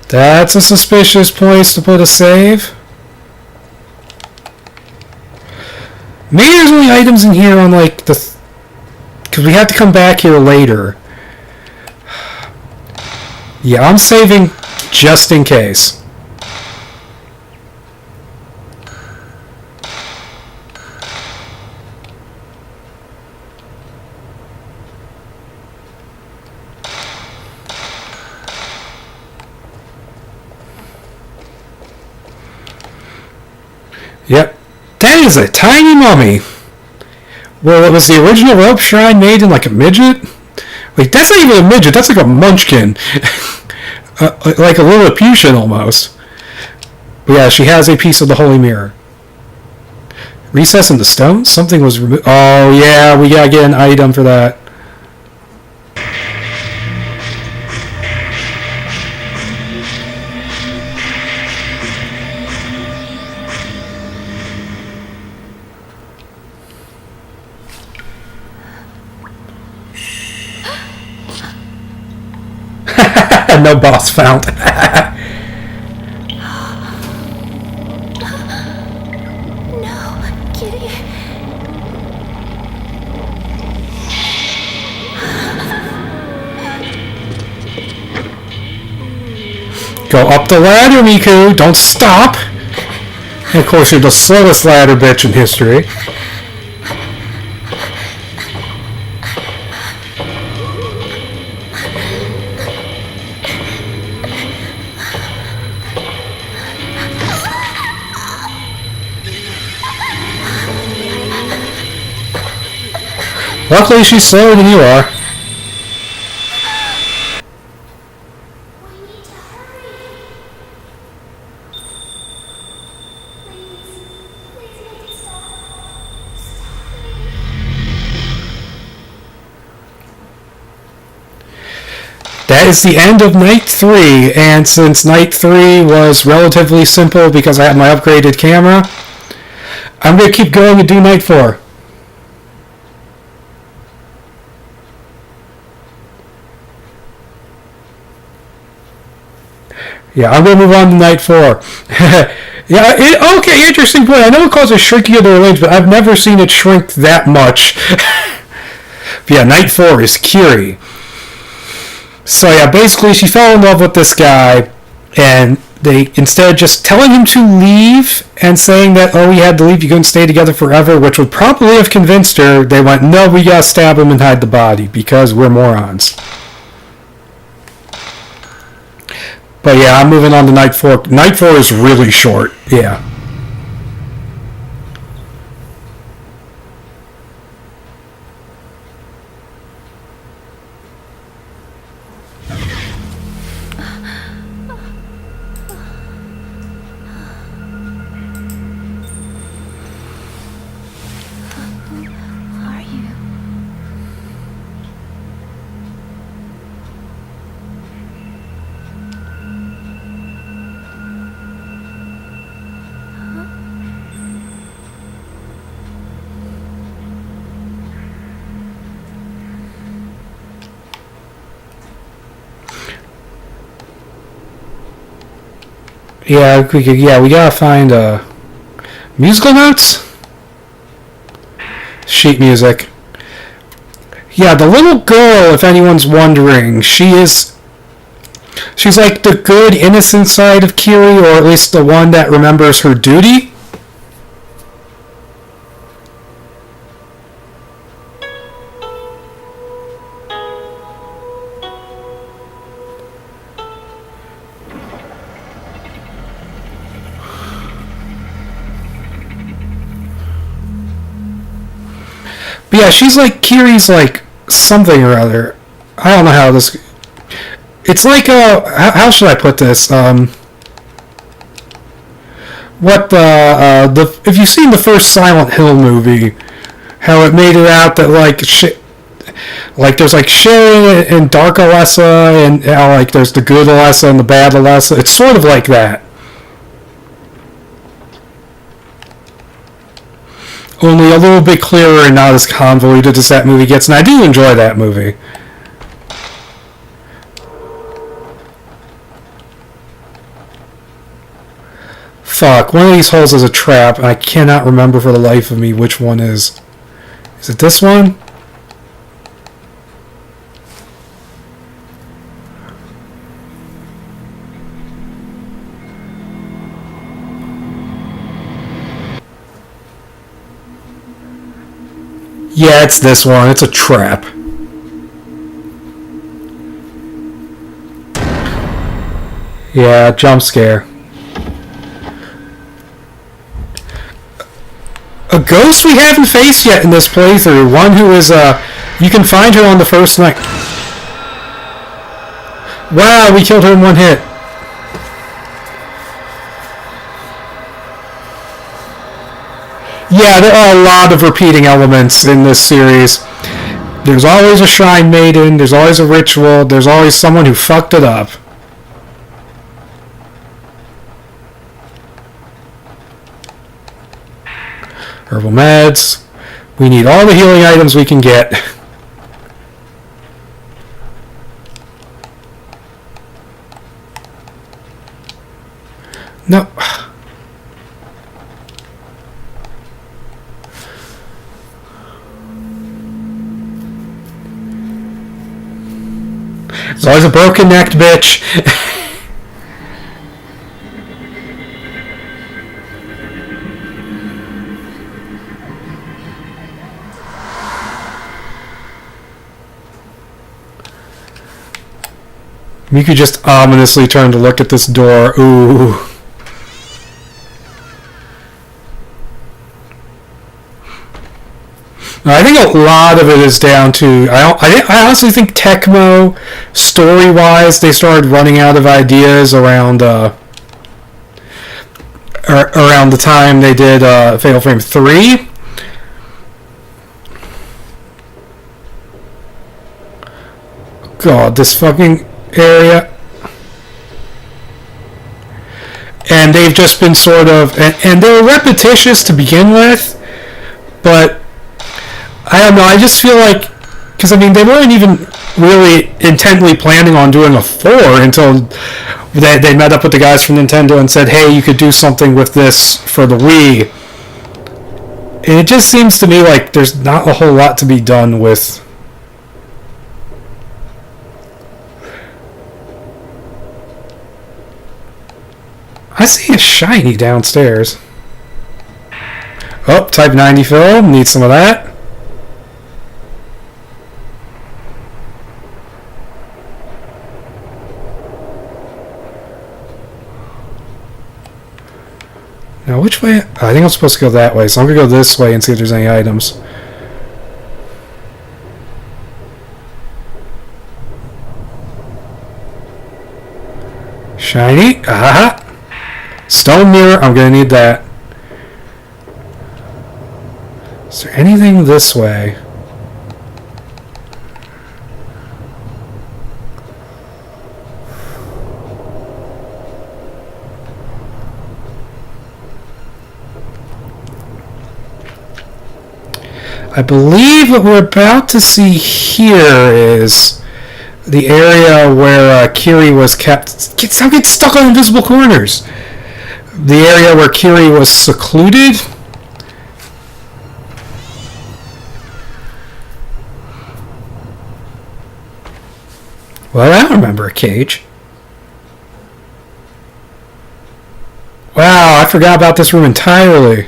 that's a suspicious place to put a save. Maybe there's only items in here on like the, because we have to come back here later. Yeah, I'm saving just in case. Yep. That is a tiny mummy. Well, was the original rope shrine made in like a midget? Wait, that's not even a midget. That's like a munchkin. Like a Lilliputian almost. But yeah, she has a piece of the holy mirror. Recess in the stone? Something was removed. Oh, yeah, we gotta get an item for that. No boss found. No, Kitty. Go up the ladder, Miku. Don't stop. And of course, you're the slowest ladder bitch in history. Luckily, she's slower than you are. We need to hurry. Please. Please make it stop. Stop me. That is the end of Night 3, and since Night 3 was relatively simple because I had my upgraded camera, I'm going to keep going and do Night 4. Yeah, I'm going to move on to Night 4. Okay, interesting point. I know it causes shrinking of the range, but I've never seen it shrink that much. But yeah, Night 4 is Kiri. So yeah, basically she fell in love with this guy, and they, instead of just telling him to leave and saying that, oh, he had to leave, you couldn't stay together forever, which would probably have convinced her, they went, no, we gotta stab him and hide the body, because we're morons. But yeah, I'm moving on to Night 4. Night 4 is really short, yeah. Are you? We gotta find musical notes? Sheet music. Yeah, the little girl, if anyone's wondering, she's like the good, innocent side of Kiri, or at least the one that remembers her duty. But yeah, she's like Kiri's like something or other. I don't know how this. It's like how should I put this? What the if you've seen the first Silent Hill movie, how it made it out that like there's like Shay and Dark Alessa, and how like there's the good Alessa and the bad Alessa. It's sort of like that. Only a little bit clearer and not as convoluted as that movie gets, and I do enjoy that movie. Fuck, one of these holes is a trap, and I cannot remember for the life of me which one is. Is it this one? Yeah, it's this one. It's a trap. Yeah, jump scare. a ghost we haven't faced yet in this playthrough. One who is, you can find her on the first night. Wow, we killed her in one hit. Yeah, there are a lot of repeating elements in this series. There's always a shrine maiden, there's always a ritual, there's always someone who fucked it up. Herbal meds. We need all the healing items we can get. No. There's always a broken-necked bitch. Miku just ominously turned to look at this door. Ooh. I think a lot of it is down to... I honestly think Tecmo, story-wise, they started running out of ideas around the time they did Fatal Frame 3. God, this fucking area. And they've just been sort of... And they were repetitious to begin with, but... I don't know, I just feel like... Because, I mean, they weren't even really intently planning on doing a 4 until they met up with the guys from Nintendo and said, hey, you could do something with this for the Wii. And it just seems to me like there's not a whole lot to be done with... I see a shiny downstairs. Oh, Type 90 fill. Need some of that. Now, which way? I think I'm supposed to go that way, so I'm going to go this way and see if there's any items. Shiny. Aha! Stone mirror. I'm going to need that. Is there anything this way? I believe what we're about to see here is the area where Kiri was kept... Stop getting stuck on invisible corners! The area where Kiri was secluded. Well, I don't remember a cage. Wow, I forgot about this room entirely.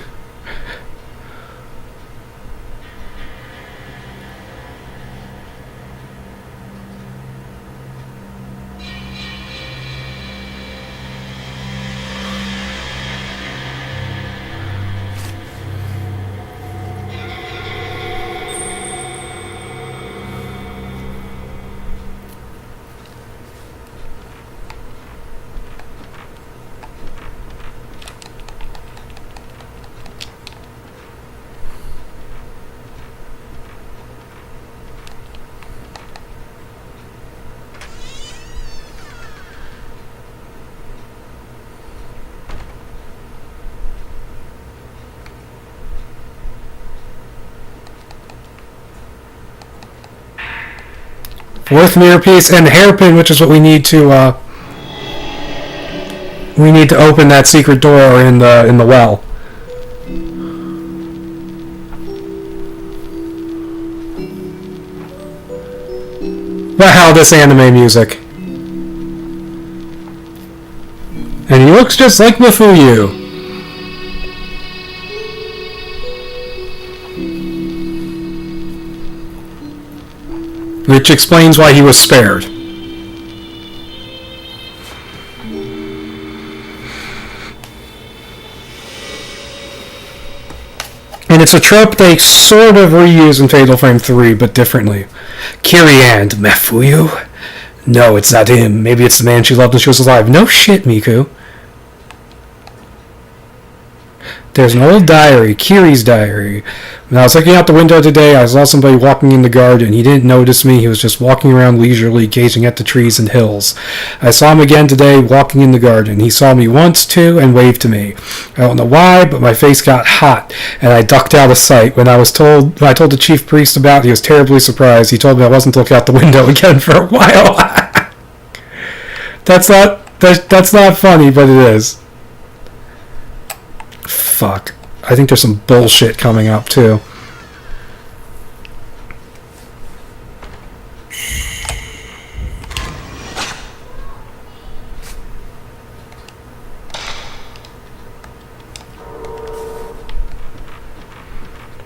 Fourth mirror piece and the hairpin, which is what we need to open that secret door in the well. Wow, this anime music. And he looks just like Mafuyu. Which explains why he was spared. And And it's a trope they sort of reuse in Fatal Frame 3, but differently. Kiri-and Mafuyu? No, it's not him. Maybe it's the man she loved when she was alive. No shit, Miku. There's an old diary, Kiri's diary. When I was looking out the window today, I saw somebody walking in the garden. He didn't notice me. He was just walking around leisurely, gazing at the trees and hills. I saw him again today, walking in the garden. He saw me once, too, and waved to me. I don't know why, but my face got hot, and I ducked out of sight. When I told the chief priest about it, he was terribly surprised. He told me I wasn't to look out the window again for a while. That's not funny, but it is. Fuck. I think there's some bullshit coming up, too.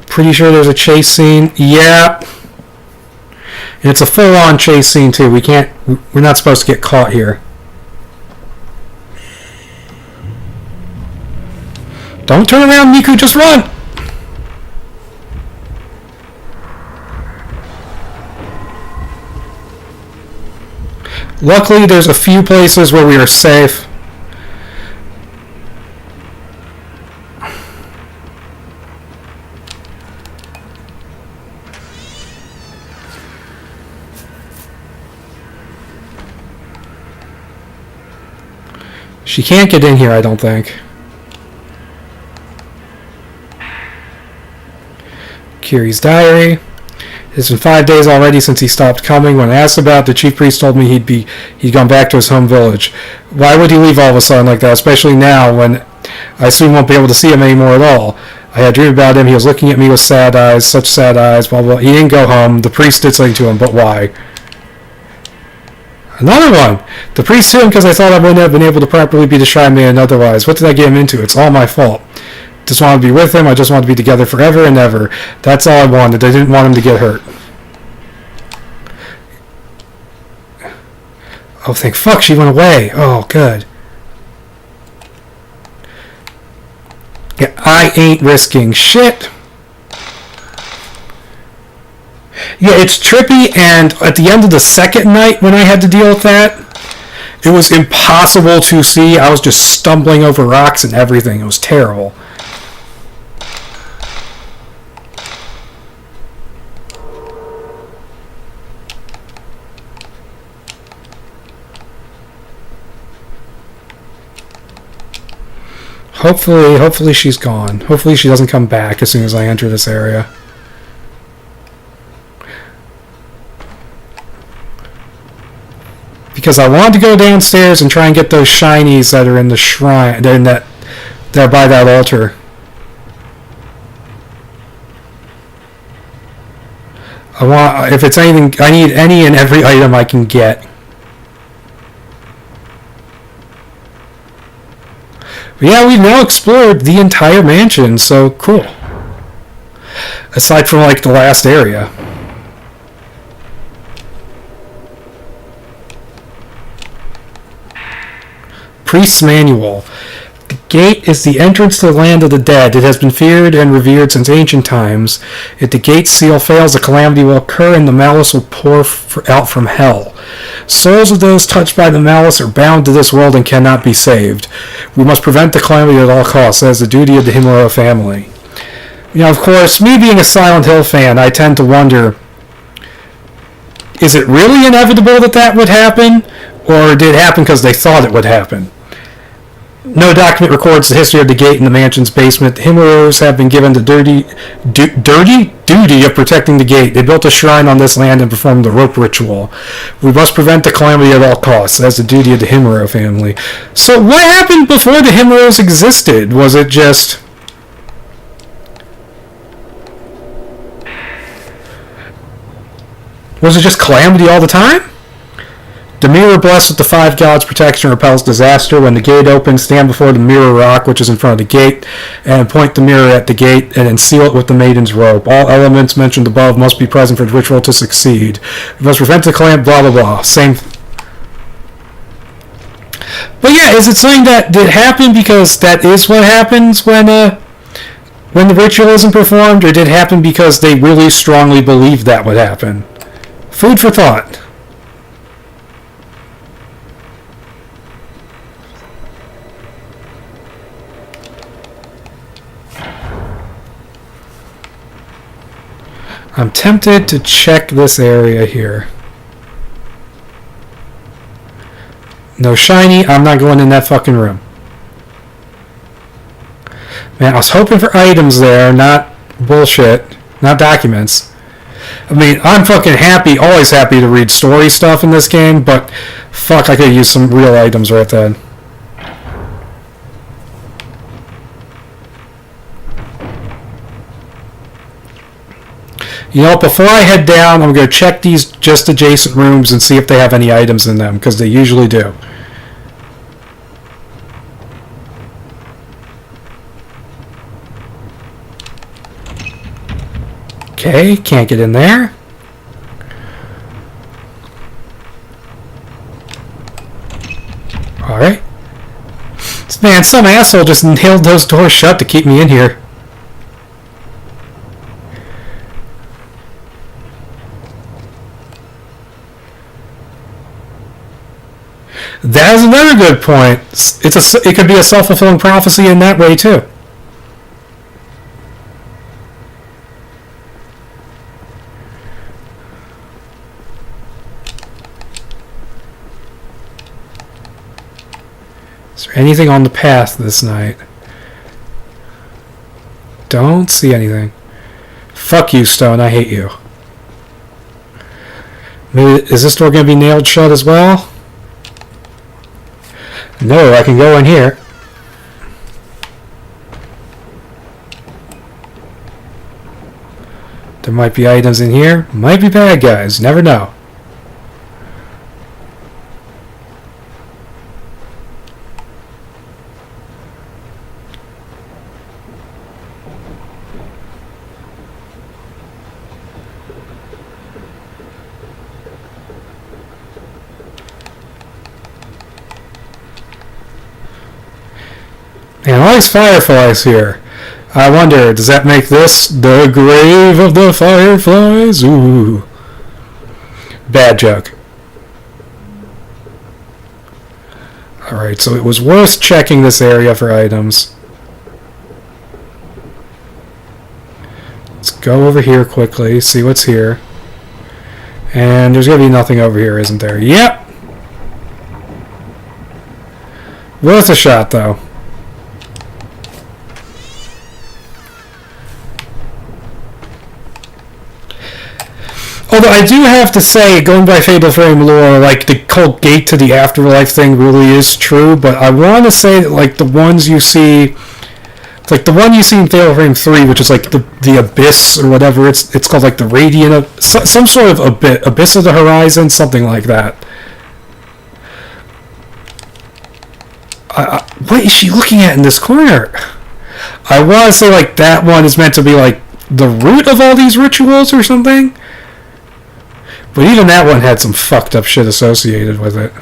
Pretty sure there's a chase scene. Yeah. And it's a full-on chase scene, too. We're not supposed to get caught here. Don't turn around, Miku, just run! Luckily, there's a few places where we are safe. She can't get in here, I don't think. Kiri's diary. It's been 5 days already since he stopped coming. When asked about it, the chief priest told me he'd gone back to his home village. Why would he leave all of a sudden like that, especially now when I soon won't be able to see him anymore at all? I had a dream about him. He was looking at me with sad eyes, such sad eyes, blah, blah. He didn't go home. The priest did something to him, but why? Another one! The priest hit him because I thought I wouldn't have been able to properly be the shrine man otherwise. What did I get him into? It's all my fault. Just wanted to be with him. I just wanted to be together forever and ever. That's all I wanted. I didn't want him to get hurt. Oh, thank fuck, she went away. Oh, good. Yeah, I ain't risking shit. Yeah, it's trippy, and at the end of the second night when I had to deal with that, it was impossible to see. I was just stumbling over rocks and everything. It was terrible. Hopefully she's gone. Hopefully she doesn't come back as soon as I enter this area. Because I wanted to go downstairs and try and get those shinies that are in the shrine, that are by that altar. If it's anything, I need any and every item I can get. But yeah, we've now explored the entire mansion, so cool. Aside from like the last area. Priest's Manual. The gate is the entrance to the land of the dead. It has been feared and revered since ancient times. If the gate's seal fails, a calamity will occur and the malice will pour out from hell. Souls of those touched by the malice are bound to this world and cannot be saved. We must prevent the calamity at all costs. That is the duty of the Himuro family. You know, of course, me being a Silent Hill fan, I tend to wonder, is it really inevitable that would happen? Or did it happen because they thought it would happen? No document records the history of the gate in the mansion's basement. The Himuros have been given the dirty duty of protecting the gate. They built a shrine on this land and performed the rope ritual. We must prevent the calamity at all costs. That's the duty of the Himuro family. So what happened before the Himuros existed? Was it just... calamity all the time? The mirror, blessed with the five gods' protection, repels disaster. When the gate opens, stand before the mirror rock, which is in front of the gate, and point the mirror at the gate, and then seal it with the maiden's robe. All elements mentioned above must be present for the ritual to succeed. We must prevent the calamity, blah, blah, blah. Same. But yeah, is it something that did happen because that is what happens when when the ritual isn't performed, or did it happen because they really strongly believed that would happen? Food for thought. I'm tempted to check this area here. No shiny, I'm not going in that fucking room. Man, I was hoping for items there, not bullshit, not documents. I mean, I'm fucking happy, always happy to read story stuff in this game, but fuck, I could use some real items right then. You know, before I head down, I'm going to check these just adjacent rooms and see if they have any items in them, because they usually do. Okay, can't get in there. Alright. Man, some asshole just nailed those doors shut to keep me in here. That is another good point. It could be a self-fulfilling prophecy in that way too. Is there anything on the path this night? Don't see anything. Fuck you, Stone. I hate you. Maybe, is this door going to be nailed shut as well? No, I can go in here. There might be items in here. Might be bad guys. Never know. And all these fireflies here. I wonder, does that make this the grave of the fireflies? Ooh. Bad joke. Alright, so it was worth checking this area for items. Let's go over here quickly, see what's here. And there's going to be nothing over here, isn't there? Yep! Worth a shot, though. Although I do have to say, going by Fatal Frame lore, like the whole gate to the afterlife thing really is true, but I want to say that like the ones you see, like the one you see in Fatal Frame 3, which is like the abyss or whatever, it's called like the radiant, some sort of abyss of the horizon, something like that. What is she looking at in this corner? I want to say like that one is meant to be like the root of all these rituals or something. But even that one had some fucked up shit associated with it.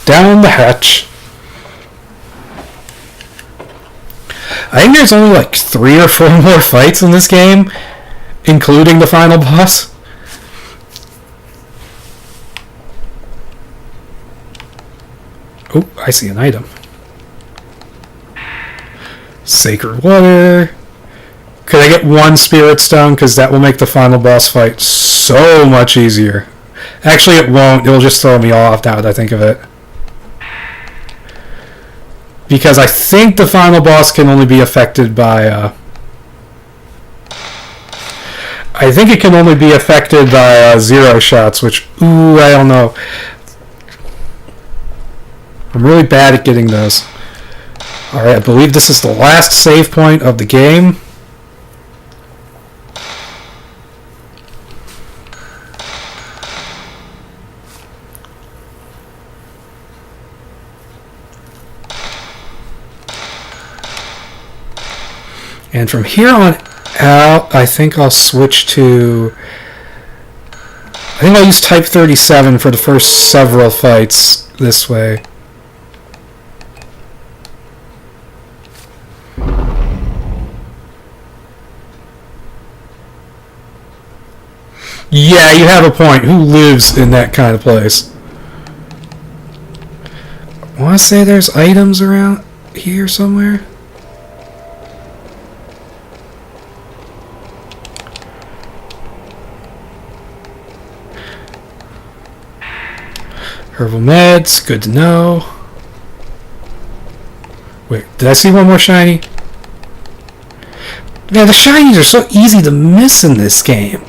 Down the hatch. I think there's only like 3 or 4 more fights in this game, including the final boss. Oh, I see an item. Sacred water. Could I get 1 spirit stone? Because that will make the final boss fight so much easier. Actually, it won't. It'll just throw me off now that I think of it. Because I think the final boss can only be affected by... I think it can only be affected by 0 shots, which... Ooh, I don't know. I'm really bad at getting those. Alright, I believe this is the last save point of the game. And from here on out, I think I'll switch to I think I'll use Type 37 for the first several fights this way. Yeah, you have a point. Who lives in that kind of place? I want to say there's items around here somewhere. Herbal meds, good to know. Wait, did I see one more shiny? Man, the shinies are so easy to miss in this game.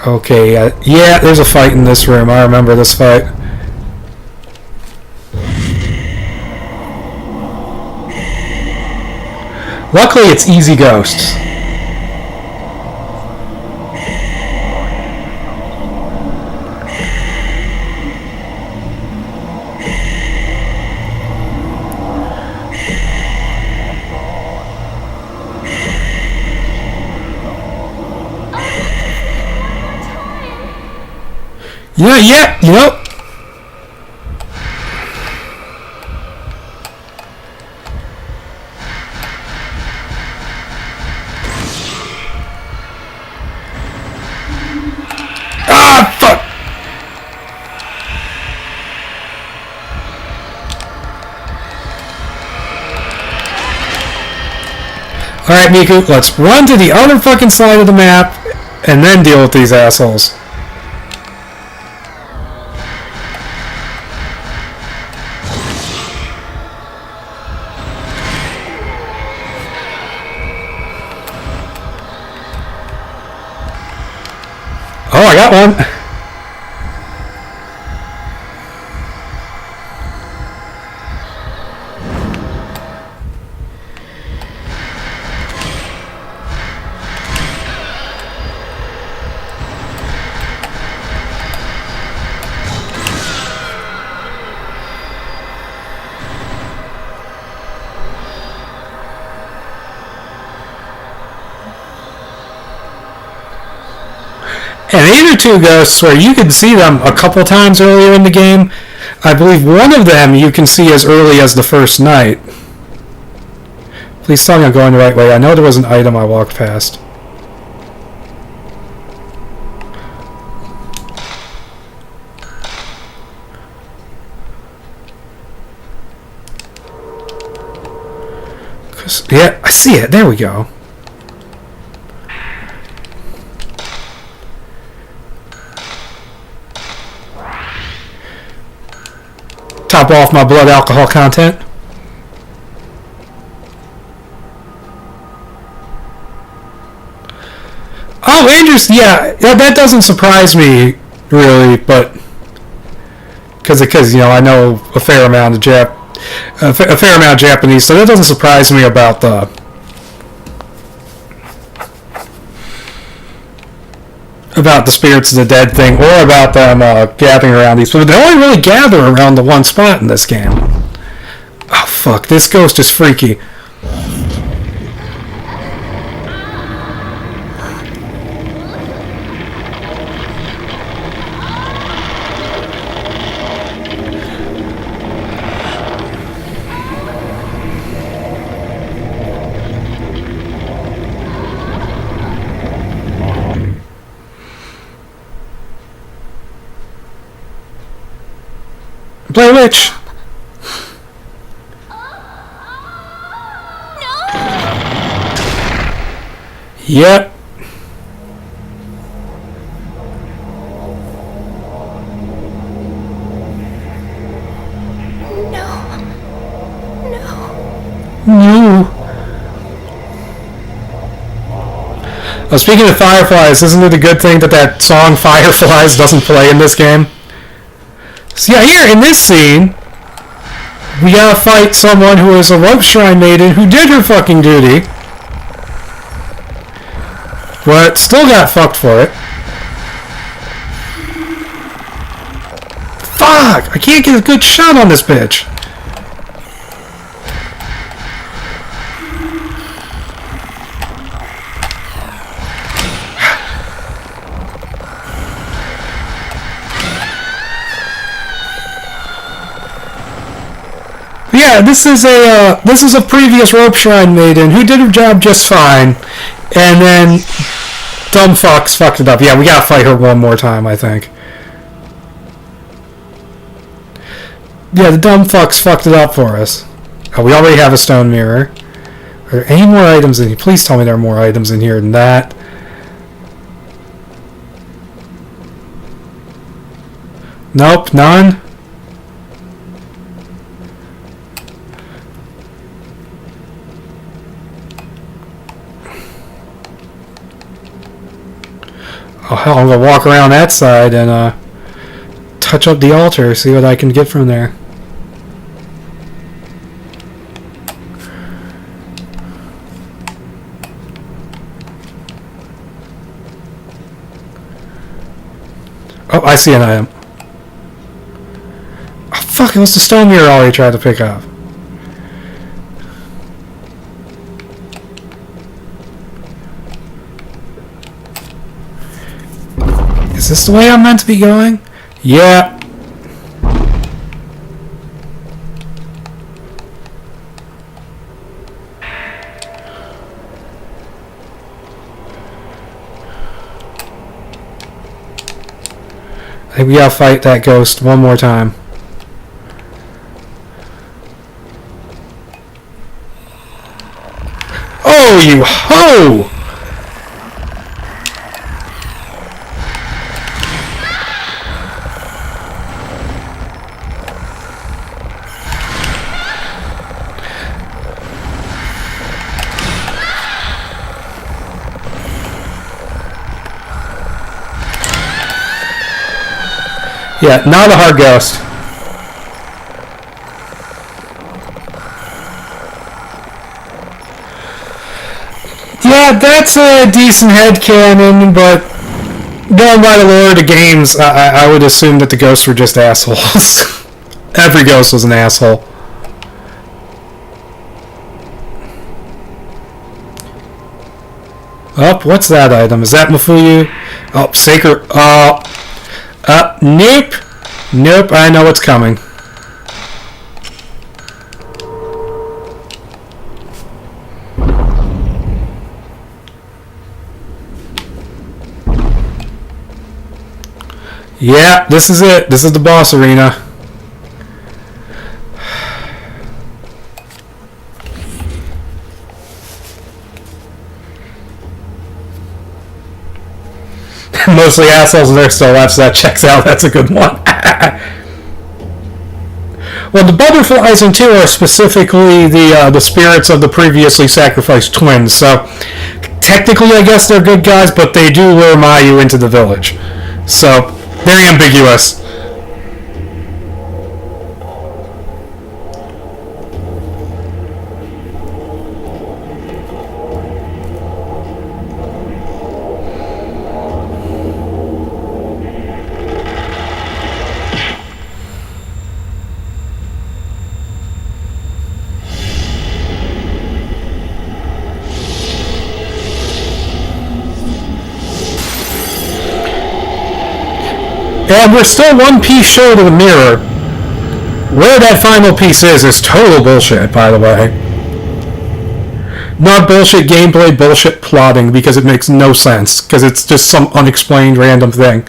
Okay, yeah, there's a fight in this room. I remember this fight. Luckily, it's easy ghosts. Yeah, you know. Ah, fuck. Alright, Miku, let's run to the other fucking side of the map and then deal with these assholes. Oh, I got one. And these are two ghosts where you can see them a couple times earlier in the game. I believe one of them you can see as early as the first night. Please tell me I'm going the right way. I know there was an item I walked past. Yeah, I see it. There we go. Top off my blood alcohol content. Oh, interesting. Yeah, that doesn't surprise me really, but because you know I know a fair amount of Japanese, so that doesn't surprise me about the spirits of the dead thing, or about them gathering around these. But they only really gather around the one spot in this game. Oh fuck! This ghost is freaky. Blair Witch! Yep. No. Oh, speaking of Fireflies, isn't it a good thing that song Fireflies doesn't play in this game? So yeah, here in this scene, we gotta fight someone who is a rope shrine maiden who did her fucking duty, but still got fucked for it. Fuck! I can't get a good shot on this bitch. Yeah, this is a previous rope shrine maiden who did her job just fine, and then dumb fucks fucked it up. Yeah, we gotta fight her one more time, I think. Yeah, the dumb fucks fucked it up for us. Oh, we already have a stone mirror. Are there any more items in here? Please tell me there are more items in here than that. Nope, none. Oh hell, I'm gonna walk around that side and touch up the altar, see what I can get from there. Oh, I see an item. Oh, fuck, it was the stone mirror I already tried to pick up. Is this the way I'm meant to be going? Yeah. I think we gotta fight that ghost one more time. Oh, you ho! Yeah, not a hard ghost. Yeah, that's a decent headcanon, but going by the lore of the games, I would assume that the ghosts were just assholes. Every ghost was an asshole. Oh, what's that item? Is that Mafuyu? Oh, sacred. Nope. Nope, I know what's coming. Yeah, this is it. This is the boss arena. Mostly assholes and they're still left, so that checks out. That's a good one. Well, the butterflies in 2 are specifically the spirits of the previously sacrificed twins, so technically I guess they're good guys, but they do lure Mayu into the village. So, very ambiguous. And we're still one piece short of the mirror. Where that final piece is total bullshit, by the way. Not bullshit gameplay, bullshit plotting, because it makes no sense. Because it's just some unexplained random thing.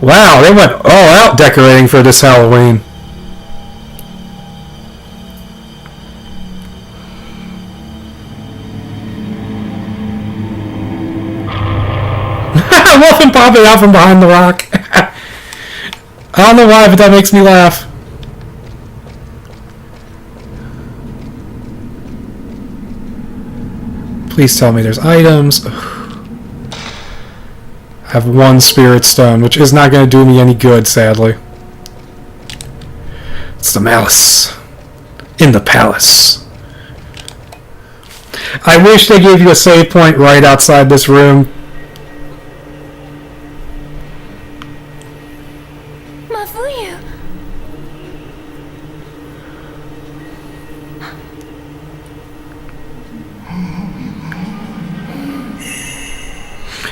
Wow, they went all out decorating for this Halloween. Wolfen popping out from behind the rock. I don't know why, but that makes me laugh. Please tell me there's items. I have one spirit stone, which is not going to do me any good, sadly. It's the malice in the palace. I wish they gave you a save point right outside this room.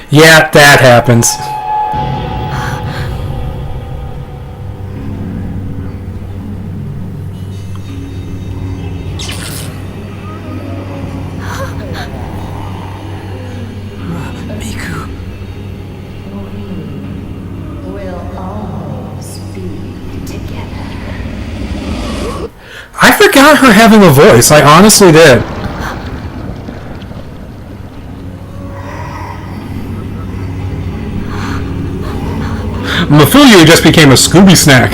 Yeah, that happens. forgot her having a voice. I honestly did. Mafuyu just became a Scooby snack.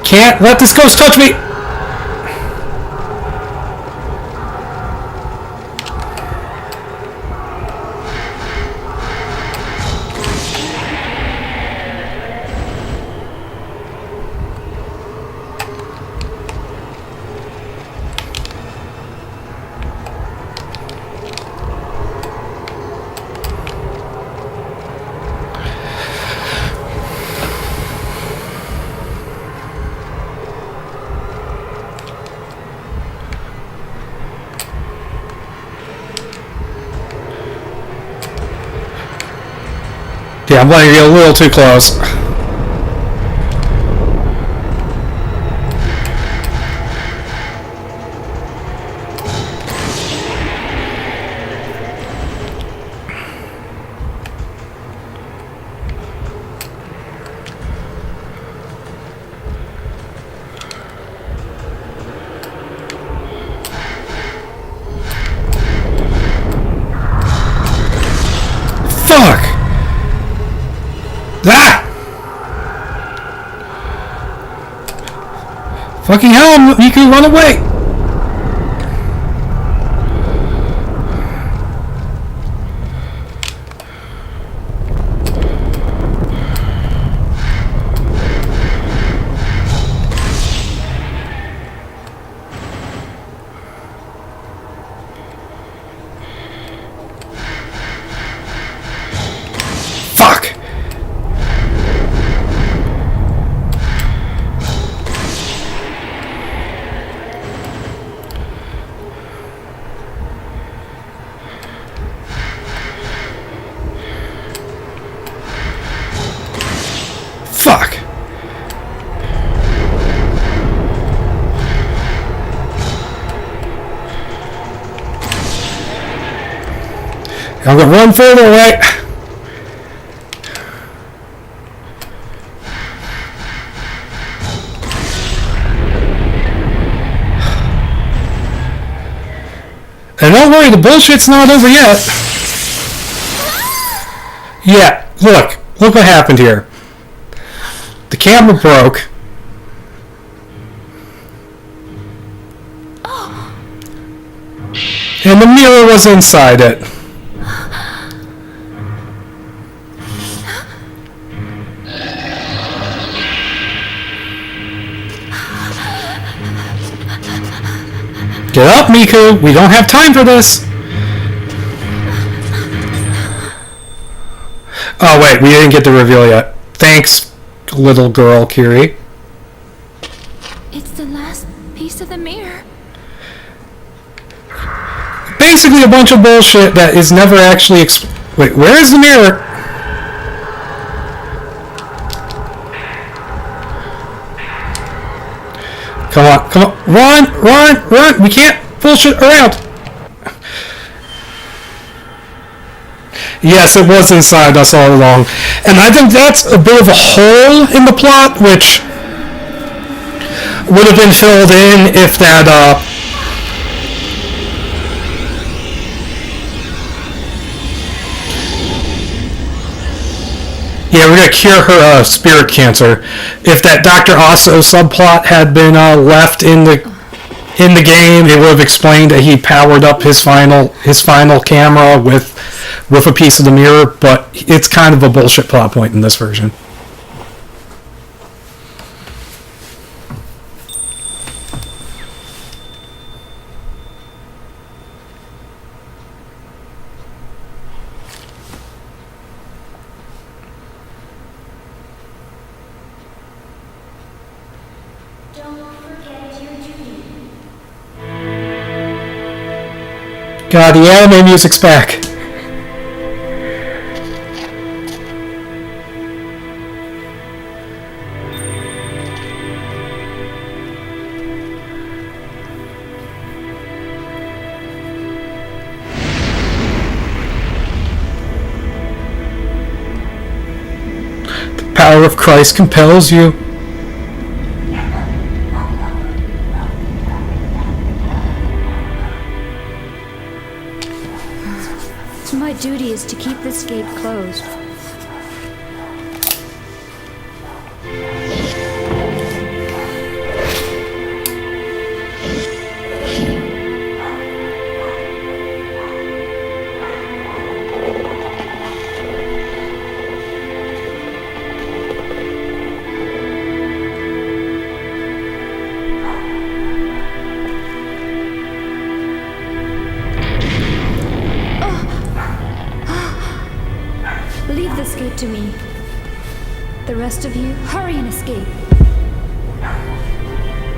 Can't let this ghost touch me! Yeah, I'm letting you get a little too close. Fuck! Ah! Fucking hell, Miku, run away! Fuck! Fuck! I'm gonna run further away. And don't worry, the bullshit's not over yet. Yeah, look what happened here. The camera broke. And the mirror was inside it. Get up, Miku! We don't have time for this! Oh wait, we didn't get the reveal yet. Thanks, little girl, Kiri. It's the last piece of the mirror. Basically a bunch of bullshit that is never actually wait, where is the mirror? Come on, come on. Run! We can't bullshit around! Yes, it was inside us all along. And I think that's a bit of a hole in the plot, which would have been filled in if that, yeah, we're gonna cure her spirit cancer. If that Dr. Aso subplot had been left in the game, it would have explained that he powered up his final camera with a piece of the mirror. But it's kind of a bullshit plot point in this version. God, the anime music's back. of Christ compels you. My duty is to keep this gate closed. Leave this gate to me. The rest of you, hurry and escape.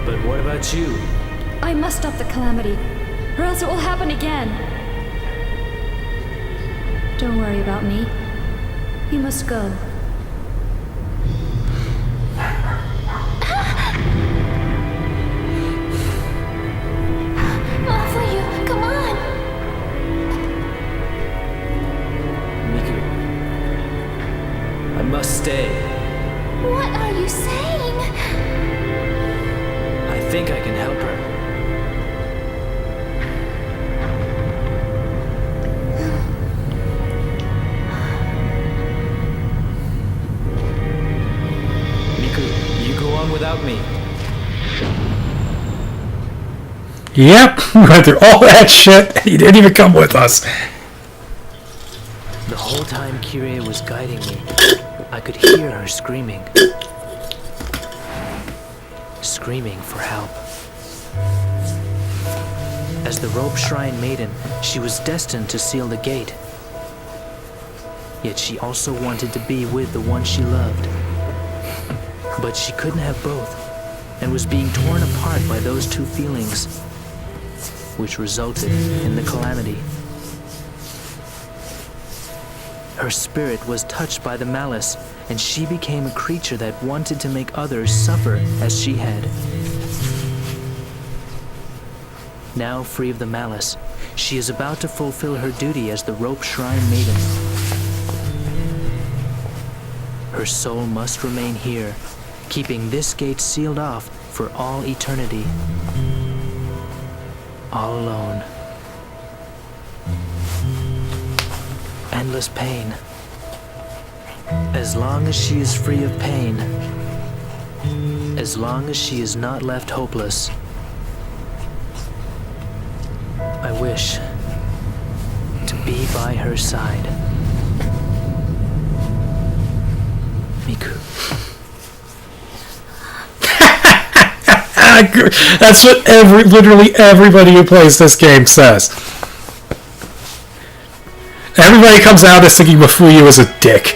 But what about you? I must stop the calamity, or else it will happen again. Don't worry about me. You must go. All for you. Come on. Miku. I must stay. What are you saying? I think I can help her. Miku, you go on without me. Yep, we went through all that shit, and he didn't even come with us. The whole time Kirie was guiding me, I could hear her screaming. Screaming for help. As the rope shrine maiden, she was destined to seal the gate. Yet she also wanted to be with the one she loved. But she couldn't have both, and was being torn apart by those two feelings, which resulted in the calamity. Her spirit was touched by the malice, and she became a creature that wanted to make others suffer as she had. Now free of the malice, she is about to fulfill her duty as the Rope Shrine Maiden. Her soul must remain here, keeping this gate sealed off for all eternity. All alone. Endless pain. As long as she is free of pain, as long as she is not left hopeless, I wish to be by her side. Miku. That's what literally everybody who plays this game says. Everybody comes out as thinking Mafuyu is a dick.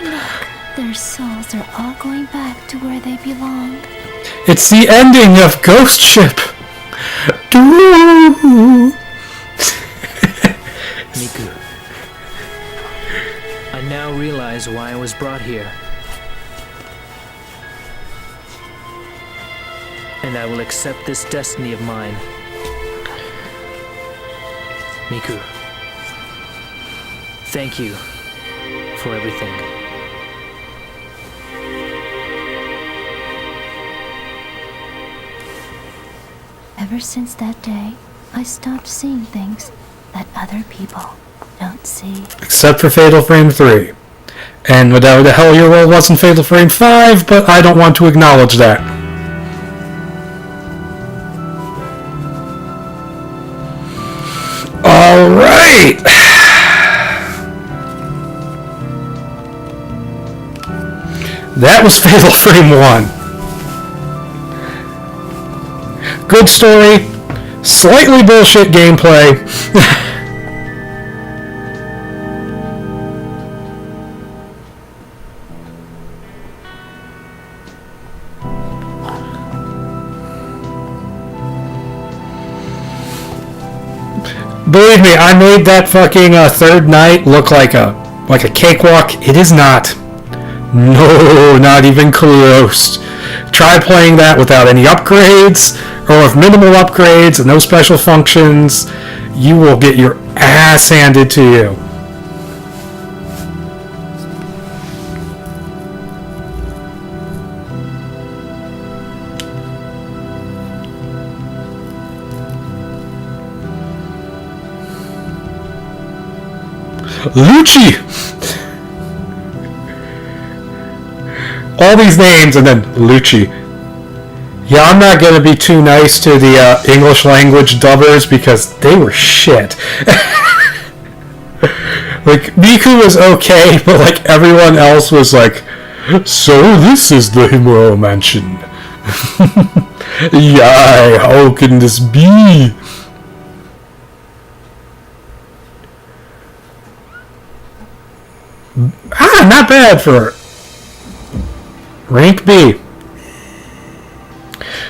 Look, their souls are all going back to where they belong. It's the ending of Ghost Ship. Miku. I now realize why I was brought here. And I will accept this destiny of mine. Miku, thank you for everything. Ever since that day, I stopped seeing things that other people don't see. Except for Fatal Frame 3. And whatever the hell your role was in Fatal Frame 5, but I don't want to acknowledge that. Alright! That was Fatal Frame 1. Good story, slightly bullshit gameplay. Believe me, I made that fucking third night look like a cakewalk. It is not. No, not even close. Try playing that without any upgrades, or with minimal upgrades and no special functions. You will get your ass handed to you. Lucci. All these names and then Lucci. Yeah, I'm not gonna be too nice to the English language dubbers because they were shit. Like, Miku was okay, but like everyone else was like, so this is the Himuro Mansion. Yai, how can this be? Not bad for rank B.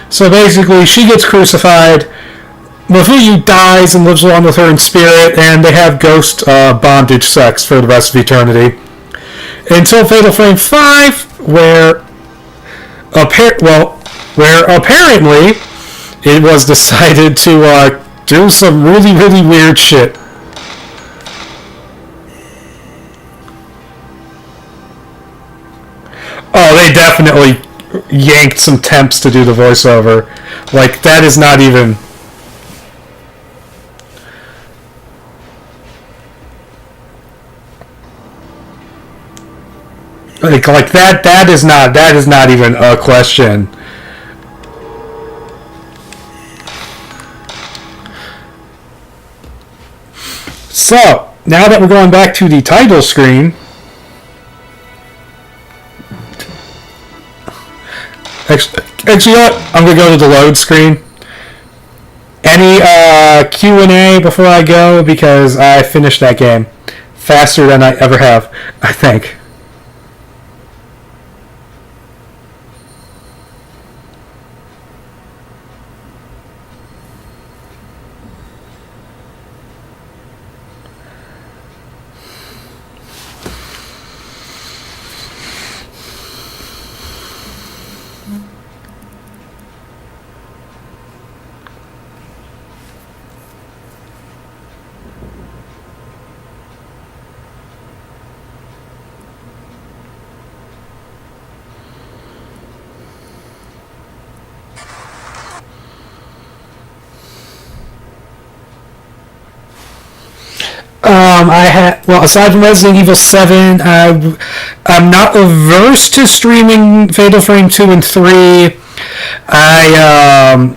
So basically, she gets crucified. Mafuyu dies and lives along with her in spirit, and they have ghost bondage sex for the rest of eternity. Until Fatal Frame 5, where apparently it was decided to do some really, really weird shit. Oh, they definitely yanked some temps to do the voiceover. Like, that is not even... Like that is not even a question. So, now that we're going back to the title screen, actually, you know what? I'm gonna go to the load screen. Any Q&A before I go, because I finished that game faster than I ever have, I think. Aside from Resident Evil 7, I'm not averse to streaming Fatal Frame 2 and 3. I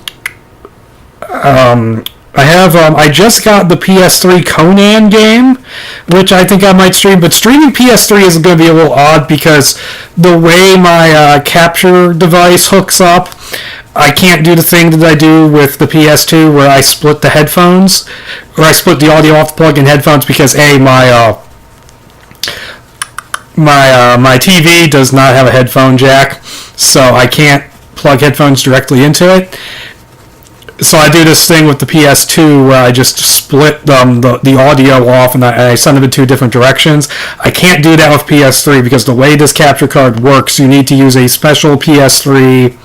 just got the PS3 Conan game, which I think I might stream, but streaming PS3 is going to be a little odd because the way my capture device hooks up, I can't do the thing that I do with the PS2 where I split the headphones, or I split the audio off the plug-in headphones because my TV does not have a headphone jack, so I can't plug headphones directly into it. So I do this thing with the PS2 where I just split the audio off and I send them in two different directions. I can't do that with PS3 because the way this capture card works, you need to use a special PS3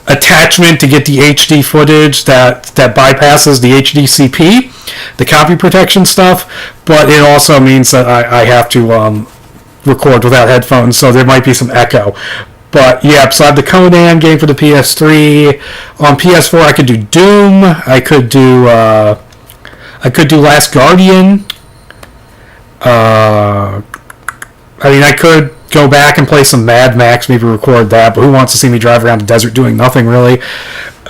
attachment to get the HD footage that bypasses the HDCP, the copy protection stuff, but it also means that I have to record without headphones, so there might be some echo. But yeah, so I have the Conan game for the PS3. On PS4, I could do Doom. I could do Last Guardian. I could go back and play some Mad Max, maybe record that. But who wants to see me drive around the desert doing nothing really?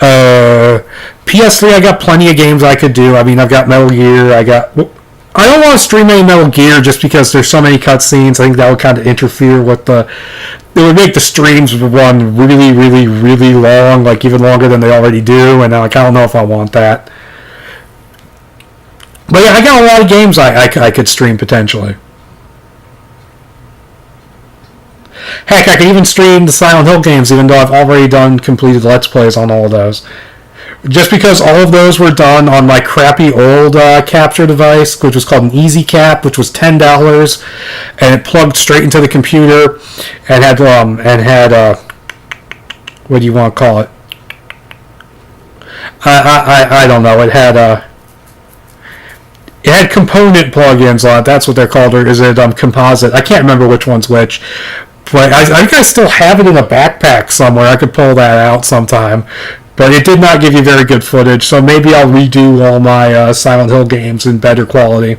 PS3, I got plenty of games I could do. I've got Metal Gear. I don't want to stream any Metal Gear just because there's so many cutscenes. I think that would kind of interfere with it would make the streams run really, really, really long, like even longer than they already do, and I don't know if I want that. But yeah, I got a lot of games I could stream potentially. Heck, I could even stream the Silent Hill games, even though I've already done completed Let's Plays on all of those. Just because all of those were done on my crappy old capture device, which was called an Easy Cap, which was $10, and it plugged straight into the computer, and had what do you want to call it? I don't know. It had component plugins on it. That's what they're called, or is it composite? I can't remember which one's which. But I think I still have it in a backpack somewhere. I could pull that out sometime. But it did not give you very good footage, so maybe I'll redo all my Silent Hill games in better quality.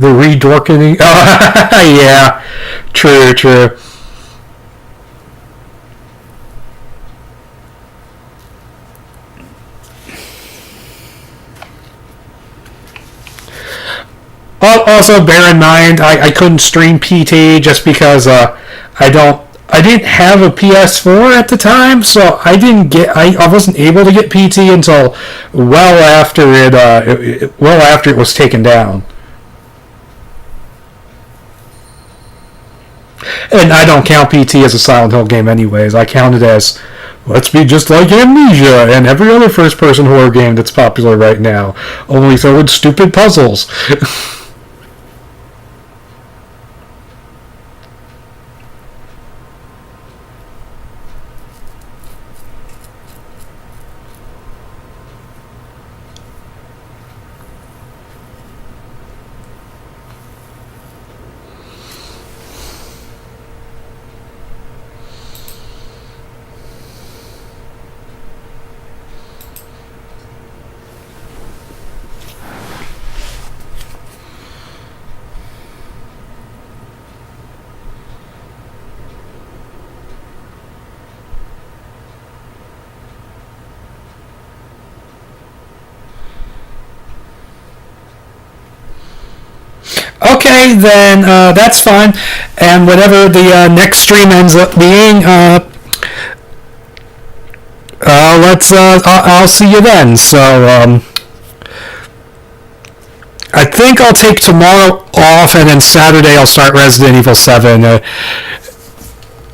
The redorkening. Oh, yeah. True, true. Also, bear in mind, I couldn't stream PT just because I didn't have a PS4 at the time, so I wasn't able to get PT until well after it was taken down. And I don't count PT as a Silent Hill game anyways. I count it as, let's be just like Amnesia and every other first-person horror game that's popular right now. Only throw in stupid puzzles. Okay, then that's fine. And whatever the next stream ends up being, I'll see you then. So I think I'll take tomorrow off, and then Saturday I'll start Resident Evil 7.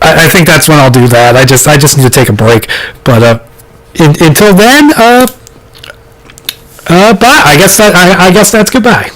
I think that's when I'll do that. I just need to take a break. But until then, bye. I guess that's goodbye.